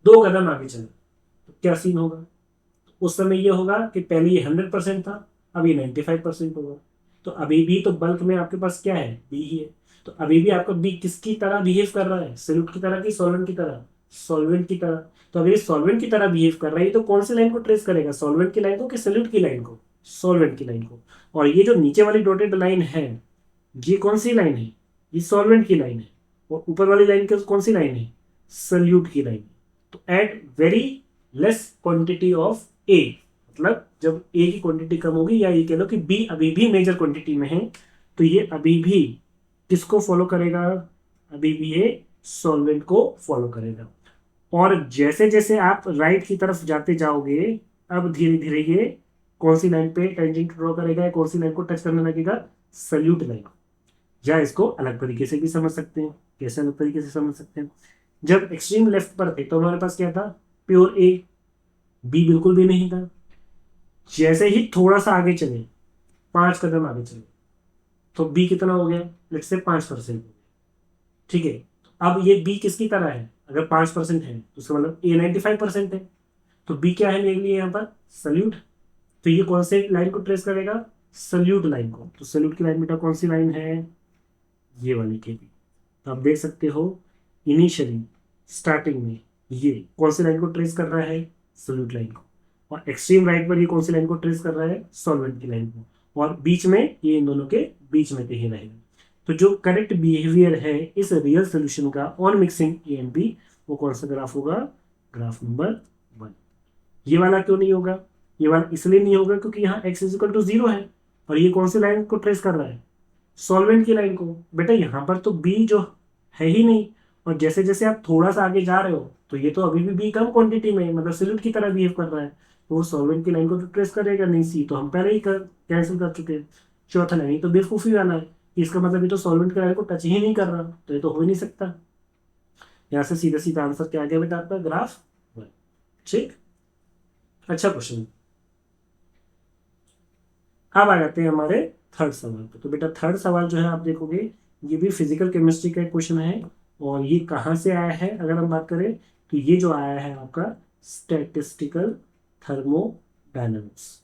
2 कदम आगे चले, तो क्या सीन होगा, उस समय ये होगा कि पहले ये 100% था, अब ये 95% होगा। तो अभी भी तो बल्क में आपके पास क्या है, बी ही है। तो अभी भी आपका बी किसकी तरह बिहेव कर रहा है, सॉल्यूट की तरह कि सॉल्वेंट की तरह, सॉल्वेंट की तरह। तो अगर ये सॉल्वेंट की तरह बिहेव कर रहा है तो कौन सी लाइन को ट्रेस करेगा, सॉल्वेंट की लाइन को कि सॉल्यूट की लाइन को, सॉल्वेंट की लाइन को। और ये जो नीचे वाली डॉटेड लाइन है, ये कौन सी लाइन है, ये सॉल्वेंट की लाइन है। और ऊपर वाली लाइन कौन सी लाइन है, सल्यूट की लाइन। तो at very less quantity of A, मतलब जब ए की क्वांटिटी कम होगी, या ये कह लो कि बी अभी भी मेजर क्वांटिटी में है, तो ये अभी भी किसको फॉलो करेगा, अभी भी ये सॉल्वेंट को फॉलो करेगा। और जैसे जैसे आप राइट की तरफ जाते जाओगे, अब धीरे धीरे ये कौन सी लाइन पे टेंजेंट ड्रॉ करेगा, या कौन सी लाइन को टच करने लगेगा, सल्यूट लाइन। या इसको अलग तरीके से भी समझ सकते हैं। कैसे अलग तरीके से समझ सकते हैं, जब एक्सट्रीम लेफ्ट पर थे तो हमारे पास क्या था, प्योर ए, बी बिल्कुल भी नहीं था। जैसे ही थोड़ा सा आगे चले, 5 कदम आगे चले, तो बी कितना हो गया, लेट्स से 5% हो गया। ठीक है, अब ये बी किसकी तरह है, अगर 5% है तो उसका मतलब ए 95% है। तो बी क्या है मेरे लिए यहाँ पर, सल्यूट। तो ये कौन से लाइन को ट्रेस करेगा, सल्यूट लाइन को। तो सल्यूट की लाइन बेटा कौन सी लाइन है, ये वाली के बी। तो आप देख सकते हो इनिशियली स्टार्टिंग में ये कौन सी लाइन को ट्रेस कर रहा है, सोल्यूट लाइन को। और एक्सट्रीम राइट पर ये कौन सी लाइन को ट्रेस कर रहा है, सॉल्वेंट की लाइन को। और बीच में ये इन दोनों के बीच में कहीं रहेगा। तो जो करेक्ट बिहेवियर है इस रियल सोल्यूशन का on mixing A and B, वो कौन सा ग्राफ होगा, ग्राफ नंबर 1। ये वाला क्यों नहीं होगा, ये वाला इसलिए नहीं होगा क्योंकि यहाँ x इजिकल टू 0 है, और ये कौन सी लाइन को ट्रेस कर रहा है, सॉल्वेंट की लाइन को। बेटा यहाँ पर तो बी जो है ही नहीं, और जैसे जैसे आप थोड़ा सा आगे जा रहे हो, तो ये तो अभी भी बी कम क्वांटिटी में है, मतलब सॉल्यूट की तरह बिहेव कर रहा है, तो वो सॉल्वेंट की लाइन को तो ट्रेस करेगा नहीं। सी तो हम पहले ही कैंसिल कर चुके हैं। चौथा लाइन ये तो बेवकूफ़ी वाला है कि इसका मतलब ये तो सॉल्वेंट की लाइन को टच ही नहीं कर रहा, तो ये तो हो ही नहीं सकता। यहाँ से सीधा सीधा आंसर क्या आ गया बेटा आपका, ग्राफ 1। ठीक, अच्छा क्वेश्चन। अब आ जाते हैं हमारे थर्ड सवाल पे। तो बेटा थर्ड सवाल जो है आप देखोगे, ये भी फिजिकल केमिस्ट्री का क्वेश्चन है। और ये कहाँ से आया है अगर हम बात करें, तो ये जो आया है आपका स्टैटिस्टिकल थर्मोडायनामिक्स।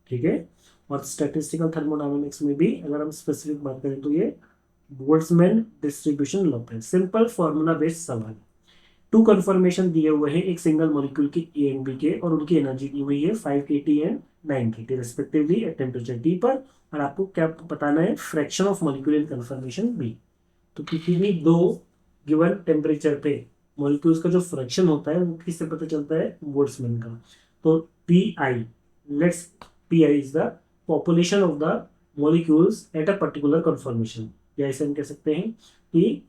ठीक है। और स्टैटिस्टिकल थर्मोडायनामिक्स में भी अगर हम स्पेसिफिक बात करें तो ये बोल्ट्जमैन डिस्ट्रीब्यूशन लॉ है। सिंपल फॉर्मूला बेस्ड सवाल। टू कंफर्मेशन दिए हुए हैं एक सिंगल मॉलिक्यूल की ए एंड बी के, और उनकी एनर्जी दी हुई है 5 kT and 9 kT respectively at temperature T पर। और आपको क्या बताना है, fraction of molecule in conformation B. तो किसी भी दो गिवन टेम्परेचर पे मॉलिक्यूल्स का जो फ्रैक्शन होता है वो किससे पता चलता है, बोल्ट्जमैन का। तो P I, let's P I is the population of the molecules at a particular conformation, या ऐसे हम कह सकते हैं कि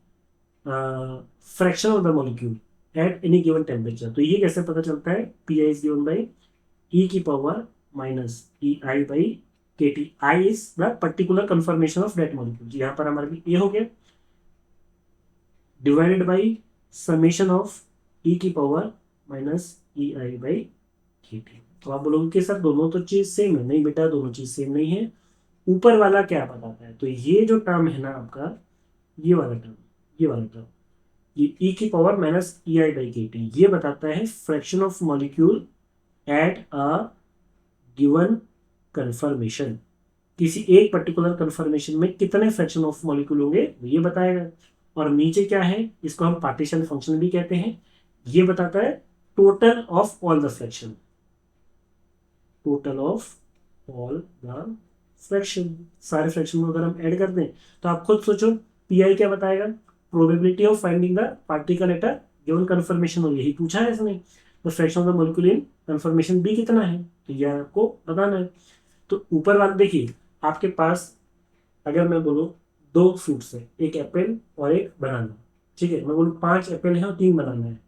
fraction of the molecule at any given temperature. तो ये कैसे पता चलता है, P I is given by E की power minus E I by K T. I is the particular conformation of that molecule, यहाँ पर हमारे ये हो गया, डिवाइडेड बाई समेशन ऑफ ई की power minus E I by K T. तो आप बोलोगे कि सर दोनों तो चीज सेम है। नहीं बेटा, दोनों चीज सेम नहीं है। ऊपर वाला क्या बताता है, तो ये जो टर्म है ना आपका, ये वाला टर्म, ये वाला टर्म, ये ई की power minus E I by K T, ये बताता है fraction of molecule eight a given confirmation. किसी एक पर्टिकुलर कंफर्मेशन में कितने फ्रैक्शन ऑफ मॉलिक्यूल होंगे ये बताएगा। और नीचे क्या है, इसको हम पार्टीशन फंक्शन भी कहते हैं। ये बताता है total of all the fraction, total of all the fraction. सारे फ्रैक्शन को अगर हम ऐड कर दें तो आप खुद सोचो, पी आई क्या बताएगा, probability of finding the particle at a given conformation, और यही पूछा है इसने। तो fraction of the molecule in conformation B कितना है, तो यह आपको बताना है। तो ऊपर वाला देखिए, आपके पास अगर मैं बोलूँ दो फ्रूट्स है, एक एप्पल और एक बनाना, ठीक है। मैं बोलूँ 5 एप्पल है और 3 बनाना है,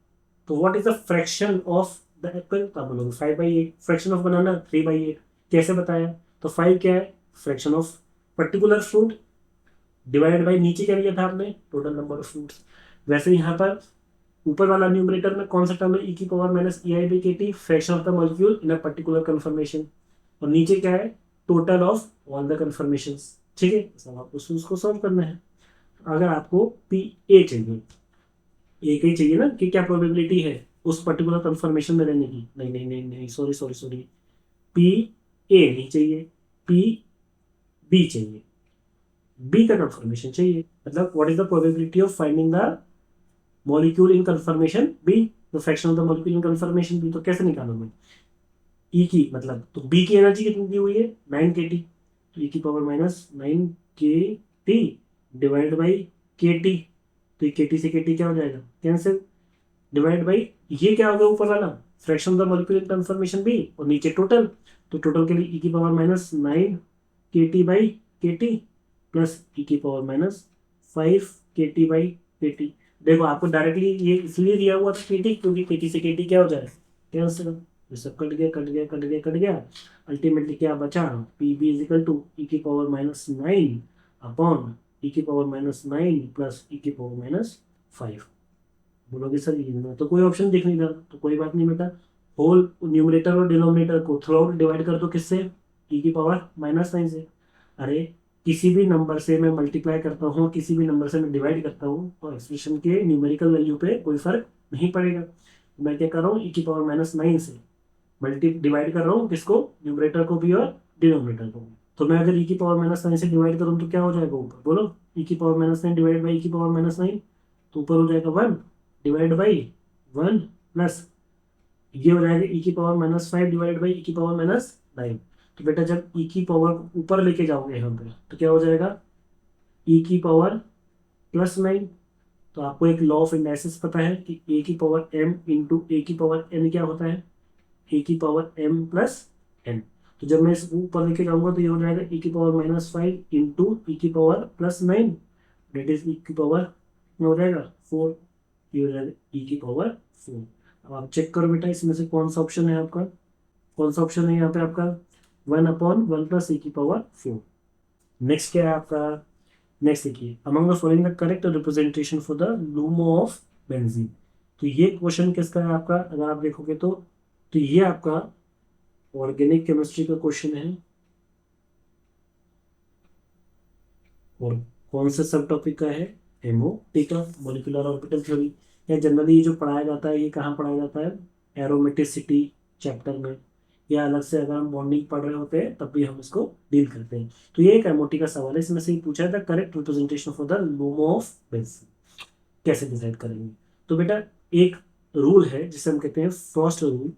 तो what is the fraction of the Apple, तो आप बोलोगे 5/8। फ्रैक्शन ऑफ बनाना 3/8। कैसे बताया, तो 5 क्या है, fraction of particular fruit, divided by नीचे क्या लिया था आपने, टोटल नंबर ऑफ फ्रूट्स। वैसे यहाँ पर ऊपर वाला न्यूमरेटर में कौन सा टर्म है, ई की power minus E I by K T, fraction of the molecule in a particular conformation. और नीचे क्या है, total of all the conformation, ठीक है। सब आपको उसको सॉल्व करना है। अगर आपको पी ए चाहिए, ए का ही चाहिए ना, कि क्या प्रोबेबिलिटी है उस पर्टिकुलर कंफर्मेशन में रहने की, नहीं नहीं नहीं नहीं, sorry sorry sorry, P A नहीं चाहिए, पी बी चाहिए, बी का कंफर्मेशन चाहिए। मतलब what is the probability of finding the molecule in conformation B, the fraction of the molecule in conformation B. तो कैसे निकालोगे, ई की मतलब, तो बी की एनर्जी कितनी दी हुई है 9 kT, तो ई की power minus 9 kT divide by K T. तो के टी से के टी क्या हो जाएगा, कैंसिल, डिवाइड बाई ये क्या होगा ऊपर वाला, fraction of the molecule in conformation B, और नीचे टोटल। तो टोटल के लिए ई की power minus 9 kT by K T plus E की power minus 5 kT by K T. देखो आपको डायरेक्टली ये इसलिए दिया हुआ था केटी, क्योंकि केटी से केटी क्या हो जाए, कैंसिल। ये सब कट गया कट गया कट गया कट गया, अल्टीमेटली क्या बचा, P B is equal to E की पावर माइनस 9 अपॉन ई की पावर माइनस 9 प्लस ई की पावर माइनस 5। बोलोगे सर ये ना तो कोई ऑप्शन दिख नहीं रहा, तो कोई बात नहीं बेटा, होल न्यूमरेटर और डिनोमिनेटर को थ्रू आउट डिवाइड कर दो किससे, ई की पावर माइनस 9 से। अरे किसी भी नंबर से मैं मल्टीप्लाई करता हूँ, किसी भी नंबर से मैं डिवाइड करता हूँ, तो एक्सप्रेशन के न्यूमेरिकल वैल्यू पे कोई फर्क नहीं पड़ेगा। मैं क्या कर रहा हूँ, ई की पावर माइनस 9 से मल्टी डिवाइड कर रहा हूँ किसको, न्यूमरेटर को भी और डिनोमिनेटर को भी। तो मैं अगर ई की पावर माइनस 9 से डिवाइड करूँ तो क्या हो जाएगा ऊपर, बोलो, ई की power minus 9 divide by E की पावर माइनस 9, तो ऊपर हो जाएगा 1 डिवाइड बाई 1 प्लस ये हो जाएगा ई की power minus 5 divide by E की पावर माइनस 9। तो बेटा जब ई की पावर ऊपर लेके जाओगे यहाँ पे तो क्या हो जाएगा, ई की पावर प्लस 9। तो आपको एक लॉ ऑफ इंडाइसिस पता है कि ए की पावर एम इंटू ए की पावर एन क्या होता है, ए की पावर एम प्लस एन। तो जब मैं इसको ऊपर लेके जाऊंगा तो ये हो जाएगा ई की पावर माइनस 5 इंटू ई की पावर प्लस 9, डेट इज ई की पावर हो जाएगा 4, ये हो जाएगा ई की पावर 4। अब आप चेक करो बेटा इसमें से कौन सा ऑप्शन है आपका, कौन सा ऑप्शन है यहाँ पे आपका, 1/1 प्लस ई की पावर 4। नेक्स्ट क्या है आपका, नेक्स्ट देखिए, among the following the correct representation for the LUMO of benzene. तो ये क्वेश्चन किसका है आपका, अगर आप देखोगे तो ये आपका ऑर्गेनिक केमिस्ट्री का क्वेश्चन है। और कौन से सब टॉपिक का है, एमओटी का, मॉलिक्यूलर ऑर्बिटल थ्योरी। या जनरली ये जो पढ़ाया जाता है ये कहाँ पढ़ाया जाता है, एरोमेटिसिटी चैप्टर में, या अलग से अगर हम बॉन्डिंग पढ़ रहे होते हैं तब भी हम इसको डील करते हैं। तो ये एक एमओटी का सवाल है, इसमें से ही पूछा है the correct representation for the LUMO of benzene कैसे डिसाइड करेंगे। तो बेटा एक रूल है जिसे हम कहते हैं फ्रॉस्ट रूल।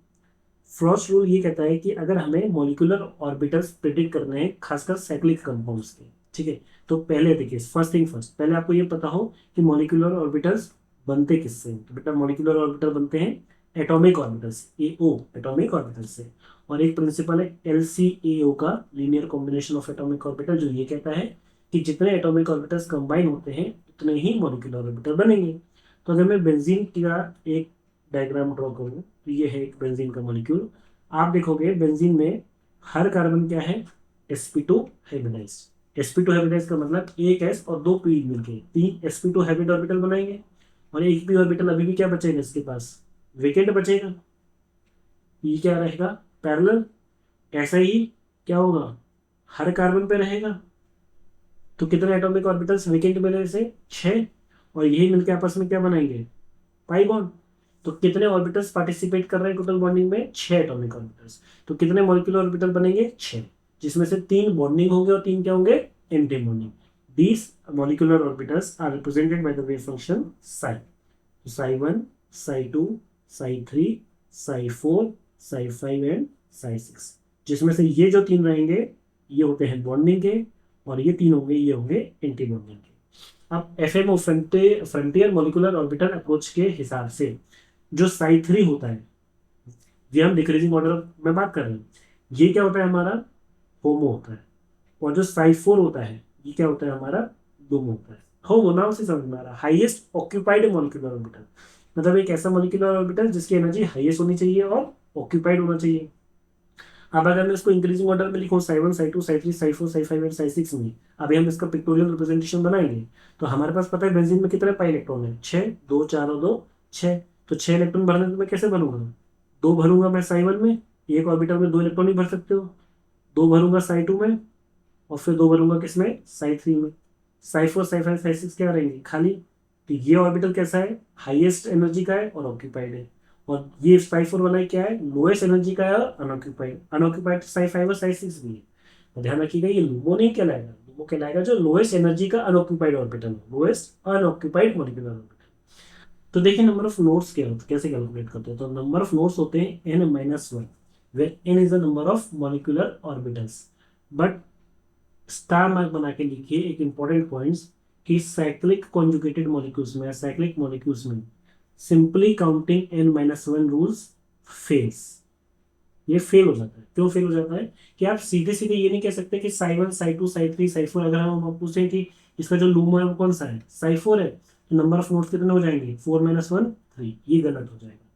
फ्रॉस्ट रूल ये कहता है कि अगर हमें मॉलिक्यूलर ऑर्बिटल्स प्रिडिक्ट करने हैं, खासकर साइक्लिक कंपाउंड्स के, ठीक है, तो पहले देखिए फर्स्ट थिंग फर्स्ट, पहले आपको ये पता हो कि मॉलिक्यूलर ऑर्बिटल्स बनते किससे हैं। तो बेटा मॉलिक्यूलर ऑर्बिटल बनते हैं एटॉमिक ऑर्बिटल्स, एओ एटॉमिक ऑर्बिटल से। और एक प्रिंसिपल है LCAO का, linear combination of atomic orbital, जो ये कहता है कि जितने एटॉमिक ऑर्बिटल्स कंबाइन होते हैं उतने ही मॉलिक्यूलर ऑर्बिटल बनेंगे। तो अगर मैं बेंजीन का एक डायग्राम ड्रॉ करूँ, तो ये है एक बेंजीन का मॉलिक्यूल। आप देखोगे बेंजीन में हर कार्बन क्या है, sp2 हाइब्रिडाइज्ड। sp2 हाइब्रिडाइज्ड का मतलब एक s और दो p मिलके तीन sp2 हाइब्रिड ऑर्बिटल बनाएंगे, और एक p ऑर्बिटल अभी भी क्या बचेगा इसके पास, वेकेंट बचेगा। ये क्या रहेगा, पैरेलल। ऐसा ही क्या होगा, हर कार्बन पे रहेगा। तो कितने एटॉमिक ऑर्बिटल्स वेकेंट मिले से, 6। और यही मिलके आपस में क्या बनाएंगे, पाई बॉन्ड। तो कितने ऑर्बिटल्स पार्टिसिपेट कर रहे हैं टोटल बॉन्डिंग में, 6 एटॉमिक ऑर्बिटल्स। तो कितने मॉलिक्यूलर ऑर्बिटल बनेंगे, 6, जिसमें से 3 बॉन्डिंग होंगे और 3 क्या होंगे, anti bonding. These molecular orbitals are represented by the wave function psi. तो psi 1, psi 2, psi 3, psi 4, psi 5 and psi 6, जिसमें से ये जो 3 रहेंगे ये होते हैं बॉन्डिंग के, और ये 3 होंगे ये होंगे एंटी बॉन्डिंग के। अब FMO frontier molecular orbital approach के हिसाब से जो साई 3 होता है, ये हम डिक्रीजिंग ऑर्डर में बात कर रहे हैं, ये क्या होता है हमारा, होमो होता है। और जो साई 4 होता है ये क्या होता है हमारा, डोमो होता है। होमो नाम से समझ में आ रहा है, हाईएस्ट ऑक्यूपाइड मॉलिक्यूलर ऑर्बिटल, मतलब एक ऐसा मॉलिक्यूलर ऑर्बिटल जिसकी एनर्जी हाईएस्ट होनी चाहिए और ऑक्यूपाइड होना चाहिए। अब अगर मैं इसको इंक्रीजिंग ऑर्डर में लिखूं, Sai 1, psi 2, psi 3, psi 4, psi 5 and psi 6 में, अभी हम इसका पिक्टोरियल रिप्रेजेंटेशन बनाएंगे। तो हमारे पास पता है बेंजीन में कितने पाई इलेक्ट्रॉन है, 6, 2 4 और 2 6। तो 6 इलेक्ट्रॉन भरने तो मैं कैसे भरूंगा, 2 भरूंगा मैं साई 1 में, एक ऑर्बिटल में 2 इलेक्ट्रॉन ही भर सकते हो, 2 भरूंगा साई 2 में, और फिर 2 भरूंगा किसमें, साई 3 में। साई 4, साई 5, साई 6 क्या रहेंगे, खाली। तो ये ऑर्बिटल कैसा है, हाईएस्ट एनर्जी का है और ऑक्यूपाइड है। और ये साई 4 वाला क्या है, लोएस्ट एनर्जी का है और अनऑक्यूपाइड। अनऑक्यूपाइड साई 5 और साई 6 भी है। तो ध्यान रखिएगा ये लूमो नहीं कहलाएगा, लूमो कहलाएगा जो लोएस्ट एनर्जी का अनऑक्यूपाइड ऑर्बिटल है, लोएस्ट अनऑक्यूपाइड मॉलिक्यूलर ऑर्बिटल। तो देखिए नंबर ऑफ नोड्स क्या होते हैं, कैसे कैलकुलेट करते हैं। तो नंबर ऑफ नोड्स होते हैं n-1, where n is the number of molecular orbitals. But star mark बना के लिखिए एक इंपॉर्टेंट पॉइंट्स, कि साइक्लिक कॉन्जुगेटेड मॉलिक्यूल्स में या साइक्लिक मॉलिक्यूल्स में simply counting n-1 rules fails. ये फेल हो जाता है, क्यों फेल हो जाता है, कि आप सीधे सीधे ये नहीं कह सकते कि साई 1, साई 2, साई 3, साई 4, अगर हम पूछें कि इसका जो लूमो है वो कौन सा है, साई 4 है, तो नंबर ऑफ नोड्स कितने हो जाएंगे, 4-1 3। ये गलत हो जाएगा।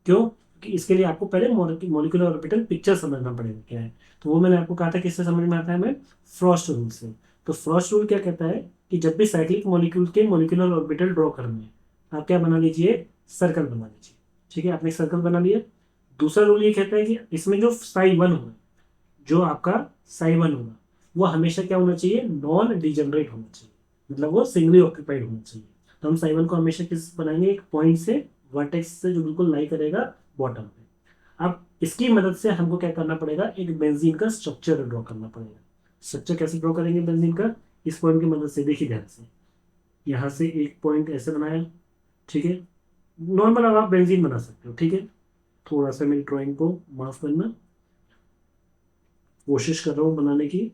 क्यों, कि इसके लिए आपको पहले मॉलिक्यूलर ऑर्बिटल पिक्चर समझना पड़ेगा क्या है। तो वो मैंने आपको कहा था किससे समझ में आता है, हमें फ्रॉस्ट रूल से। तो फ्रॉस्ट रूल क्या कहता है कि जब भी साइक्लिक मॉलिक्यूल के मॉलिक्यूलर ऑर्बिटल ड्रॉ करने हैं, आप क्या बना लीजिए, सर्कल बना लीजिए। ठीक है, आपने सर्कल बना लिया। दूसरा रूल ये कहता है कि इसमें जो साई 1 होगा, जो आपका साई 1 होगा, वो हमेशा क्या होना चाहिए, नॉन डिजनरेट होना चाहिए, मतलब वो सिंगली ऑक्यूपाइड होना चाहिए। तो हम साई 1 को हमेशा किस बनाएंगे, एक पॉइंट से, वर्टेक्स से जो बिल्कुल लाई करेगा बॉटम पे। अब इसकी मदद से हमको क्या करना पड़ेगा, एक बेंजीन का स्ट्रक्चर ड्रॉ करना पड़ेगा। स्ट्रक्चर कैसे ड्रॉ करेंगे बेंजीन का, इस पॉइंट की मदद से। देखिए ध्यान से, यहाँ से एक पॉइंट ऐसे बनाया, ठीक है, नॉर्मल अब आप बेंजीन बना सकते हो। ठीक है, थोड़ा सा मेरी ड्राइंग को माफ करना, कोशिश कर रहा हूँ बनाने की।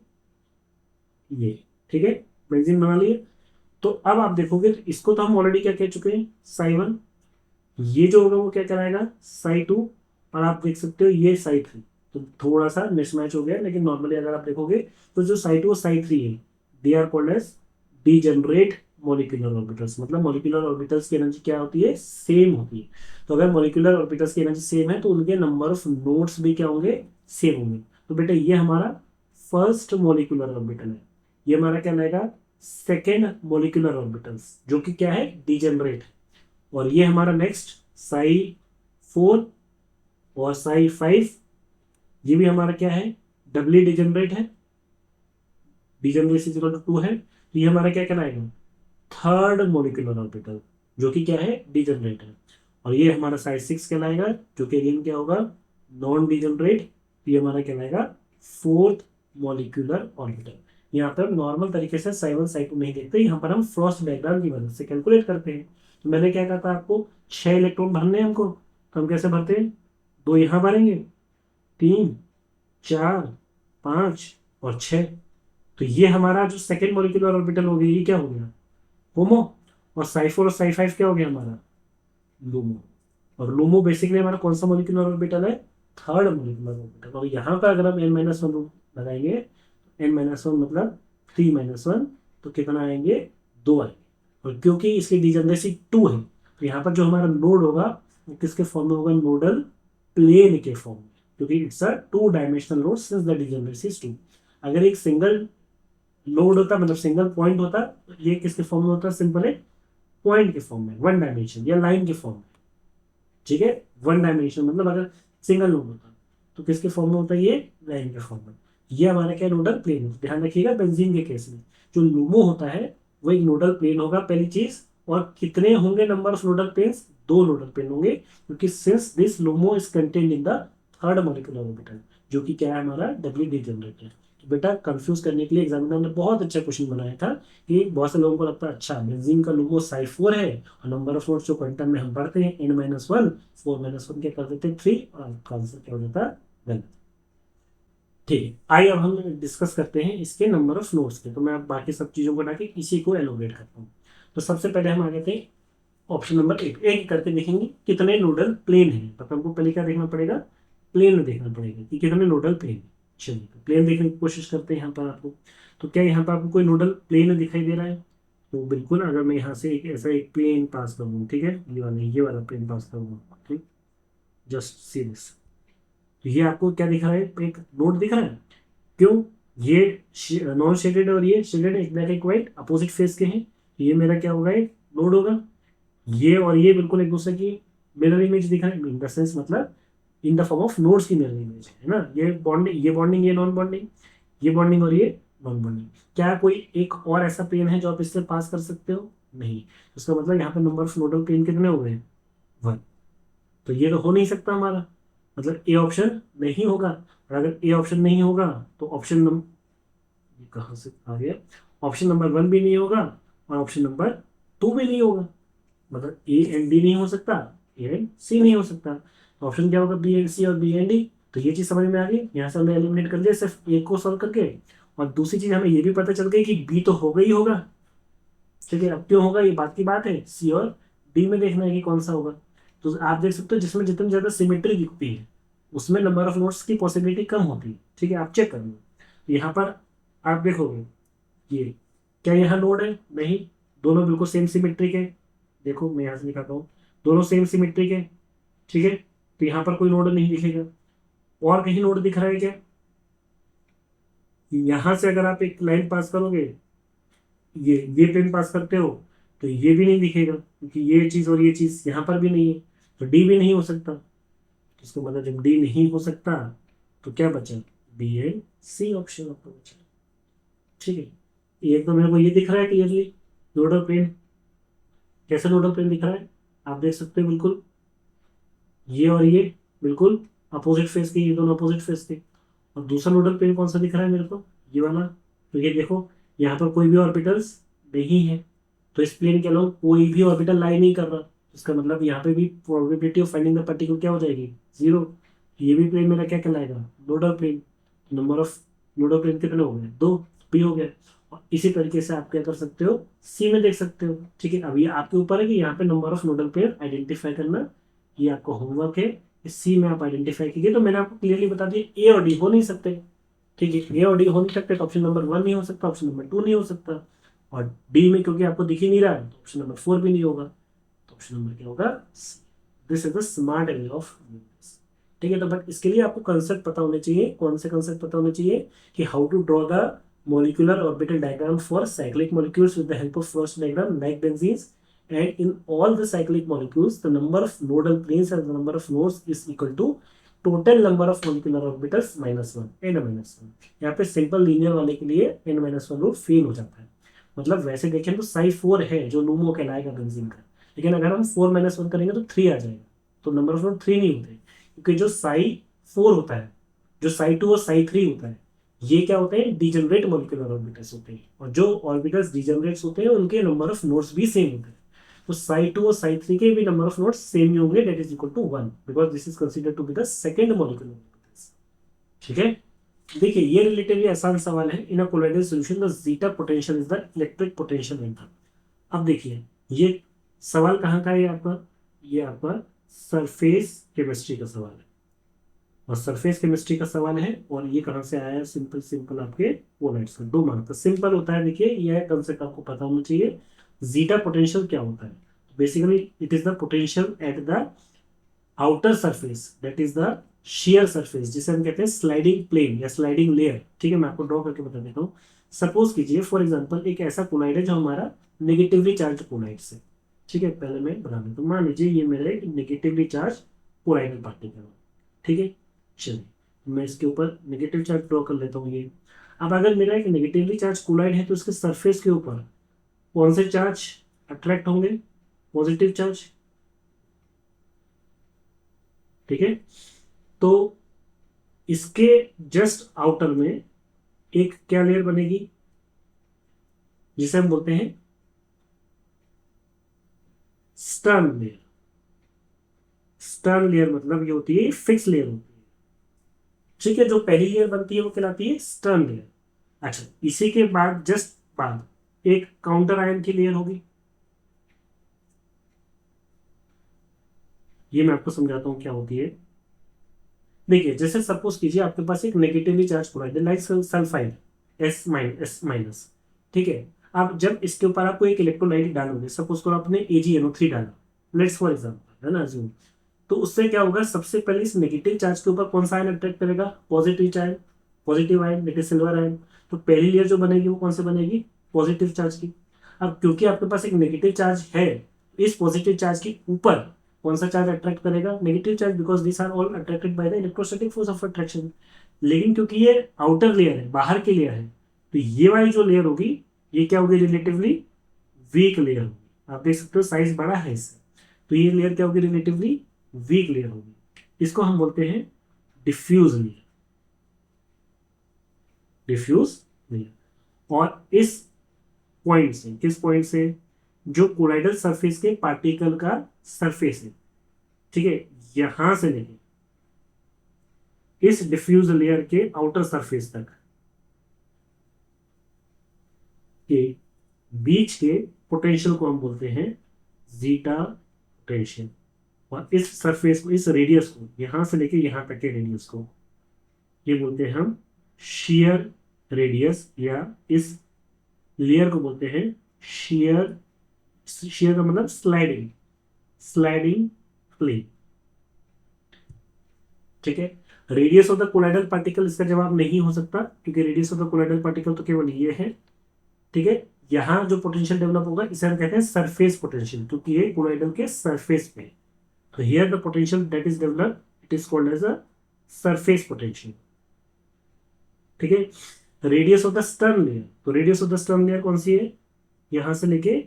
ये ठीक है, बेंजीन बना लिए। तो अब आप देखोगे तो इसको तो हम ऑलरेडी क्या कह चुके हैं, साई 1। ये जो होगा वो क्या कराएगा, साई 2। और आप देख सकते हो ये साई 3। तो थोड़ा सा मिसमैच हो गया, लेकिन नॉर्मली अगर आप देखोगे तो जो साई 2 और साई 3 है, they are called as degenerate molecular orbitals. मतलब मॉलिक्यूलर ऑर्बिटल्स की एनर्जी क्या होती है, सेम होती है। तो अगर मॉलिक्यूलर ऑर्बिटल्स की एनर्जी सेम है तो उनके नंबर ऑफ नोड्स भी क्या होंगे, सेम होंगे। तो बेटा ये हमारा फर्स्ट मॉलिक्यूलर ऑर्बिटल है, ये हमारा क्या रहेगा, सेकेंड मॉलिक्यूलर ऑर्बिटल्स, जो कि क्या है, डीजनरेट। और ये हमारा नेक्स्ट साई 4 और साई 5, ये भी हमारा क्या है, डबली डिजनरेट है, डिजनरेट 2 है। तो ये हमारा क्या कहलाएगा, थर्ड मॉलिक्यूलर ऑर्बिटल, जो कि क्या है, डिजनरेट है। और ये हमारा साई 6 कहलाएगा, जो कि अगेन क्या होगा, नॉन डिजनरेट ये हमारा कहलाएगा फोर्थ मॉलिक्यूलर ऑर्बिटल। यहाँ पर नॉर्मल तरीके से साई वन साई टू नहीं देखते, यहाँ पर हम फ्रॉस्ट डायग्राम की मदद से कैलकुलेट करते हैं। तो मैंने क्या कहा था आपको, 6 इलेक्ट्रॉन भरने हैं हमको, तो हम कैसे भरते हैं, 2 यहाँ भरेंगे, 3 4 5 और 6। तो ये हमारा जो सेकेंड मॉलिक्यूलर ऑर्बिटल हो गया, ये क्या हो गया, होमो। और साई फोर और साई फाइव क्या हो गया हमारा, लूमो। और लूमो बेसिकली हमारा कौन सा मॉलिक्यूलर ऑर्बिटल है, थर्ड मॉलिक्यूलर ऑर्बिटल। और यहाँ पर अगर हम n-1 लगाएंगे, n-1 मतलब 3-1, तो कितना आएंगे, 2 आएंगे। और क्योंकि इसकी डिजनरेसी 2 है, तो यहाँ पर जो हमारा नोड होगा वो किसके फॉर्म में होगा, नोडल प्लेन के फॉर्म में, क्योंकि it's a 2 dimensional node since the degeneracy is 2। अगर एक सिंगल नोड होता, मतलब सिंगल पॉइंट होता, तो ये किसके फॉर्म में होता, सिंपल है, पॉइंट के फॉर्म में, 1 डायमेंशन या लाइन के फॉर्म में। ठीक है, 1 डायमेंशन मतलब अगर सिंगल नोड होता तो किसके फॉर्म में होता है, ये लाइन के फॉर्म में। ये हमारा क्या, नोडल प्लेन है। ध्यान रखिएगा बेंजीन के केस में जो लूमो होता है वो एक नोडल प्लेन होगा, पहली चीज। और कितने होंगे number of nodal planes, 2 nodal plane होंगे, क्योंकि since this LUMO is contained in the third molecular orbital, जो कि क्या है हमारा डबली डिजनरेट। तो बेटा कंफ्यूज करने के लिए एग्जामिनर ने बहुत अच्छा क्वेश्चन बनाया था कि बहुत से लोगों को लगता है अच्छा बेंजीन का लूमो साई 4 है, और नंबर ऑफ नोड्स जो क्वांटम में हम पढ़ते हैं n-1, 4-1 क्या कर देते हैं 3, और आपका आंसर क्या हो जाता है, गलत। ठीक है, आइए अब हम डिस्कस करते हैं इसके नंबर ऑफ नोड्स के। तो मैं अब बाकी सब चीजों को हटा के इसी को एलोबरेट करता हूँ। तो सबसे पहले हम आ जाते हैं ऑप्शन नंबर 8। एक करके देखेंगे कितने नोडल प्लेन है। तो हमको पहले क्या देखना पड़ेगा, प्लेन देखना पड़ेगा कि कितने नोडल प्लेन है। चलिए तो प्लेन देखने की कोशिश करते हैं यहाँ पर आपको। तो क्या यहाँ पर आपको कोई नोडल प्लेन दिखाई दे रहा है, तो बिल्कुल अगर मैं यहाँ से एक ऐसा एक प्लेन पास करूँ, ठीक है, ये वाला प्लेन पास करूँगा, ठीक, जस्ट सी दिस। तो ये आपको क्या दिख रहा है, एक नोड दिख रहा है। क्यों, ये नॉन शेडेड और ये शेडेड, एक ब्लैक एक व्हाइट अपोजिट फेस के हैं। ये मेरा क्या होगा, एक नोड होगा। ये और ये बिल्कुल एक दूसरे की मिरर इमेज दिख रहा है, इन द सेंस मतलब in the form of nodes की मिरर इमेज है ना। ये बॉन्डिंग, ये बॉन्डिंग, ये नॉन बॉन्डिंग, ये बॉन्डिंग और ये नॉन बॉन्डिंग। क्या कोई एक और ऐसा प्लेन है जो आप इससे पास कर सकते हो, नहीं। इसका मतलब यहाँ पे नंबर ऑफ नोडल प्लेन कितने हो गए, 1। तो ये तो हो नहीं सकता हमारा, मतलब ए ऑप्शन नहीं होगा। और अगर ए ऑप्शन नहीं होगा तो ऑप्शन नंबर, कहाँ से आ गया, ऑप्शन नंबर 1 भी नहीं होगा और ऑप्शन नंबर 2 भी नहीं होगा। मतलब ए एंड डी नहीं हो सकता, ए एंड सी नहीं हो सकता। तो ऑप्शन क्या होगा, बी एंड सी और बी एंड डी। तो ये चीज समझ में आ गई, यहाँ से हमने एलिमिनेट कर लिया सिर्फ एक को सॉल्व करके। और दूसरी चीज हमें ये भी पता चल गई कि बी तो होगा ही होगा। ठीक है, अब क्यों होगा ये बात की बात है, सी और डी में देखना है कि कौन सा होगा। तो आप देख सकते हो जिसमें जितनी ज्यादा सिमेट्री दिखती है उसमें नंबर ऑफ नोड्स की पॉसिबिलिटी कम होती है। ठीक है, आप चेक कर लो यहाँ पर, आप देखोगे ये क्या यहाँ नोड है, नहीं, दोनों बिल्कुल सेम सिमेट्रिक है। देखो मैं यहाँ से दिखाता हूँ, दोनों सेम सिमेट्रिक है। ठीक है, तो यहाँ पर कोई नोड नहीं दिखेगा। और कहीं नोड दिख रहा है क्या, यहाँ से अगर आप एक लाइन पास करोगे, ये पेन पास करते हो, तो ये भी नहीं दिखेगा, क्योंकि ये चीज और ये चीज यहाँ पर भी नहीं है। तो डी भी नहीं हो सकता। तो इसका मतलब जब डी नहीं हो सकता तो क्या बचा, बी एंड सी ऑप्शन आपको बचा। ठीक है, एक तो मेरे को ये दिख रहा है क्लियरली नोडल प्लेन। कैसे नोडल प्लेन दिख रहा है, आप देख सकते हो बिल्कुल, ये और ये बिल्कुल अपोजिट फेस के, ये दोनों अपोजिट फेस के। और दूसरा नोडल प्लेन कौन सा दिख रहा है मेरे को, ये वाला। तो ये देखो यहाँ पर कोई भी ऑर्बिटल्स नहीं है, तो इस प्लेन के अलावा कोई भी ऑर्बिटल लाई नहीं कर रहा। इसका मतलब यहाँ पे भी probability of finding the particle क्या हो जाएगी, 0। ये भी प्लेन मेरा क्या कहलाएगा, nodal plane. Number of nodal plane कितने हो गए, 2, बी हो गए। और इसी तरीके से आप क्या कर सकते हो, सी में देख सकते हो। ठीक है, अब ये आपके ऊपर है कि यहाँ पे number of nodal plane identify करना, ये आपका होमवर्क है। सी में आप आइडेंटिफाई कीजिए। तो मैंने आपको क्लियरली बता दिया ए और डी हो नहीं सकते। ठीक है, ए और डी हो नहीं सकते, तो ऑप्शन नंबर 1 नहीं हो सकता, ऑप्शन नंबर 2 नहीं हो सकता। और डी में क्योंकि आपको दिख ही नहीं रहा है तो ऑप्शन नंबर 4 भी नहीं होगा। तो ऑप्शन नंबर क्या होगा, this is the smart way of. ठीक है, तो बट इसके लिए आपको कंसेप्ट पता होने चाहिए। कौन से कंसेप्ट पता होने चाहिए, कि how to draw the molecular orbital diagram for cyclic molecules with the help of Frost diagram like benzenes, and in all the cyclic molecules the number of nodal planes and the number of nodes is equal to total number of molecular orbitals -1 n-1। यहाँ पे simple linear वाले के लिए n-1 rule fail हो जाता है। मतलब वैसे देखें तो साई 4 है जो लूमो कहलाएगा बेंजीन का, लेकिन अगर हम 4-1 करेंगे तो 3 आ जाएगा। तो नंबर ऑफ नोड 3 नहीं होते, क्योंकि जो साई 4 होता है जो साई 2 और साई 3 होता है, ये क्या होते हैं, डिजेनरेट मॉलिक्यूलर ऑर्बिटल्स होते हैं, और जो ऑर्बिटल्स डिजेनरेट्स होते हैं उनके नंबर ऑफ नोड्स भी सेम होते हैं। तो साई 2 और साई 3 के भी नंबर ऑफ नोड्स सेम ही होंगे, that is equal to 1, because this is considered to be the second molecular orbitals. ठीक है, देखिए ये रिलेटिवली आसान सवाल है। In a colloidal solution the zeta potential is the electric potential vector. अब देखिए ये सवाल कहाँ का है आपका, ये आपका सरफेस केमिस्ट्री का सवाल है, और सरफेस केमिस्ट्री का सवाल है, और ये कहाँ से आया है, सिंपल सिंपल आपके कोलाइड्स का 2 मार्क का सिंपल होता है। देखिए यह कंसेप्ट आपको पता होना चाहिए, जीटा पोटेंशियल क्या होता है। Basically it is the potential at the outer surface, that is the shear surface, जिसे हम कहते हैं स्लाइडिंग प्लेन या स्लाइडिंग लेयर। ठीक है, मैं आपको ड्रॉ करके बता देता हूँ। सपोज कीजिए फॉर एग्जांपल एक ऐसा कोलाइड है जो हमारा नेगेटिवली चार्ज कोलाइड से, ठीक है, पहले मैं बता देता हूँ। मान लीजिए ये मेरा एक नेगेटिवली चार्ज कोलाइडल पार्टिकल है, ठीक है। चलिए मैं इसके ऊपर नेगेटिव चार्ज ड्रॉ कर लेता हूँ ये। अब अगर मेरा एक नेगेटिवली चार्ज कोलाइड है तो इसके सरफेस के ऊपर कौन से चार्ज अट्रैक्ट होंगे, पॉजिटिव चार्ज। ठीक है, तो इसके जस्ट आउटर में एक क्या लेयर बनेगी, जिसे हम बोलते हैं स्टर्न लेयर। स्टर्न लेयर मतलब ये होती है फिक्स लेयर होती है। ठीक है, जो पहली लेयर बनती है वो कहलाती है स्टर्न लेयर। अच्छा, इसी के बाद जस्ट बाद एक काउंटर आयन की लेयर होगी। ये मैं आपको समझाता हूँ क्या होती है। देखिए जैसे सपोज कीजिए आपके पास एक नेगेटिवली चार्ज क्लोराइड है लाइक सल्फाइड, एस माइनस। ठीक है, अब जब इसके ऊपर आपको एक इलेक्ट्रोलाइट डालोगे, सपोज करो आपने AgNO3 डाला, लेट्स फॉर एग्जांपल, है ना, assume, तो उससे क्या होगा, सबसे पहले इस नेगेटिव चार्ज के ऊपर कौन सा आयन अट्रैक्ट करेगा, positive charge, positive ion that is silver ion. तो पहली लेयर जो बनेगी वो कौन से बनेगी, पॉजिटिव चार्ज की। अब क्योंकि आपके पास एक नेगेटिव चार्ज है, इस पॉजिटिव चार्ज के ऊपर कौन सा चार्ज अट्रैक्ट करेगा, negative charge, because this are all attracted by the electrostatic force of attraction. लेकिन क्योंकि ये आउटर लेयर है, बाहर की लेयर है, तो ये वाली जो लेयर होगी ये क्या होगी, रिलेटिवली वीक लेयर होगी। आप देख सकते हो साइज बड़ा है इससे, तो ये लेयर क्या होगी, रिलेटिवली वीक लेयर होगी। इसको हम बोलते हैं डिफ्यूज लेयर, डिफ्यूज लेयर। और इस पॉइंट से, किस पॉइंट से, जो कोलाइडल सरफेस के पार्टिकल का सरफेस है, ठीक है, यहां से लेके इस डिफ्यूज लेयर के आउटर सरफेस तक के बीच के पोटेंशियल को हम बोलते हैं जीटा पोटेंशियल। और इस सरफेस को, इस रेडियस को, यहां से लेके यहां तक के रेडियस को ये बोलते हैं हम शेयर रेडियस, या इस लेयर को बोलते हैं शेयर। शेयर का मतलब स्लाइडिंग, स्लाइडिंग प्लेन। ठीक है, radius of the colloidal particle इसका जवाब नहीं हो सकता, क्योंकि radius of the colloidal particle तो केवल ये है। ठीक है, यहाँ जो पोटेंशियल डेवलप होगा इसे हम कहते हैं सरफेस पोटेंशियल, क्योंकि ये कोलाइडल के सरफेस पे है। तो here the potential that is develop, it is called as a surface potential. ठीक है, radius of the stern layer, तो radius of the stern layer कौन सी है, यहां से लेके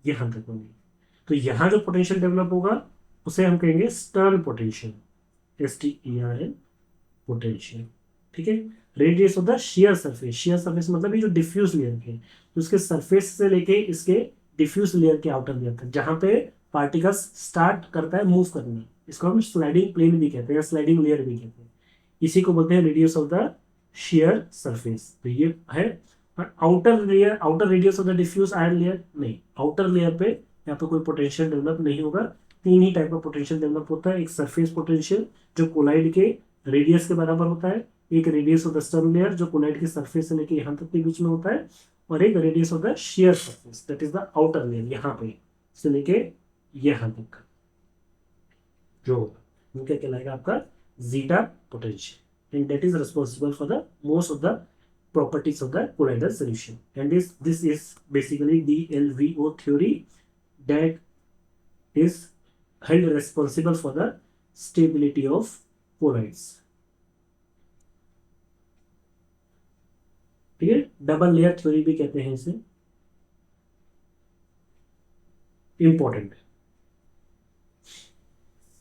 यहां तक होगी। तो यहां जो पोटेंशियल डेवलप होगा उसे हम कहेंगे स्टर्न पोटेंशियल, STERN पोटेंशियल। ठीक है, radius of the shear surface, share surface मतलब ये जो डिफ्यूज लेयर के, तो उसके सरफेस से लेके इसके डिफ्यूज लेयर के आउटर लेयर तक, जहां पे पार्टिकल्स स्टार्ट करता है मूव करना, इसको हम स्लाइडिंग प्लेन भी कहते हैं, स्लाइडिंग लेयर भी कहते हैं। इसी को बोलते हैं radius of the shear surface. तो ये है। Outer layer, outer radius of the diffuse ion layer, नहीं, आउटर लेयर पे यहाँ पे कोई पोटेंशियल डेवलप नहीं होगा। 3 ही टाइप का पोटेंशियल डेवलप होता है, एक सरफेस पोटेंशियल जो कोलाइड के रेडियस के बराबर होता है, एक radius of the stern layer जो कोलाइड के सरफेस से लेके यहाँ तक के बीच में होता है, और एक radius of the shear surface that is the outer layer, यहाँ पे से लेके यहाँ तक जो होगा वो क्या कहलाएगा, आपका zeta potential, and that is responsible for the most of the properties of the colloidal solution. And this is basically DLVO theory that is held responsible for the stability of colloids. ठीक है, double layer theory भी कहते हैं इसे, important है।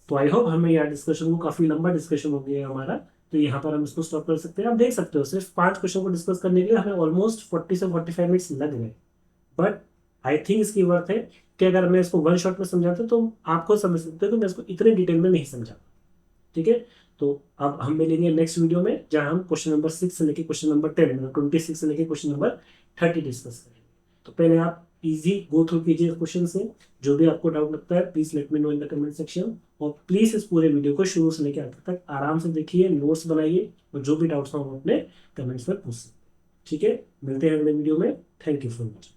तो I hope हमें यार डिस्कशन को, काफी लंबा डिस्कशन हो गया हमारा, तो यहाँ पर हम इसको स्टॉप कर सकते हैं। आप देख सकते हो सिर्फ 5 क्वेश्चन को डिस्कस करने के लिए हमें ऑलमोस्ट 40 से 45 मिनट्स लग गए, बट आई थिंक इसकी वर्थ है कि अगर मैं इसको वन शॉट में समझाता तो आपको समझ सकते हो कि मैं इसको इतने डिटेल में नहीं समझा। ठीक है, तो अब हम मिलेंगे नेक्स्ट वीडियो में जहां हम क्वेश्चन नंबर 6 से लेके क्वेश्चन नंबर 10 मतलब 26 से लेके क्वेश्चन नंबर 30 डिस्कस करेंगे। तो पहले आप इजी गो थ्रू कीजिए क्वेश्चन से, जो भी आपको डाउट लगता है please let me know in the comment section, और प्लीज इस पूरे वीडियो को शुरू से लेकर अंत तक आराम से देखिए, नोट्स बनाइए, और जो भी डाउट्स हो अपने कमेंट्स में पूछ सकते हैं। ठीक है, मिलते हैं अगले वीडियो में। Thank you for watching.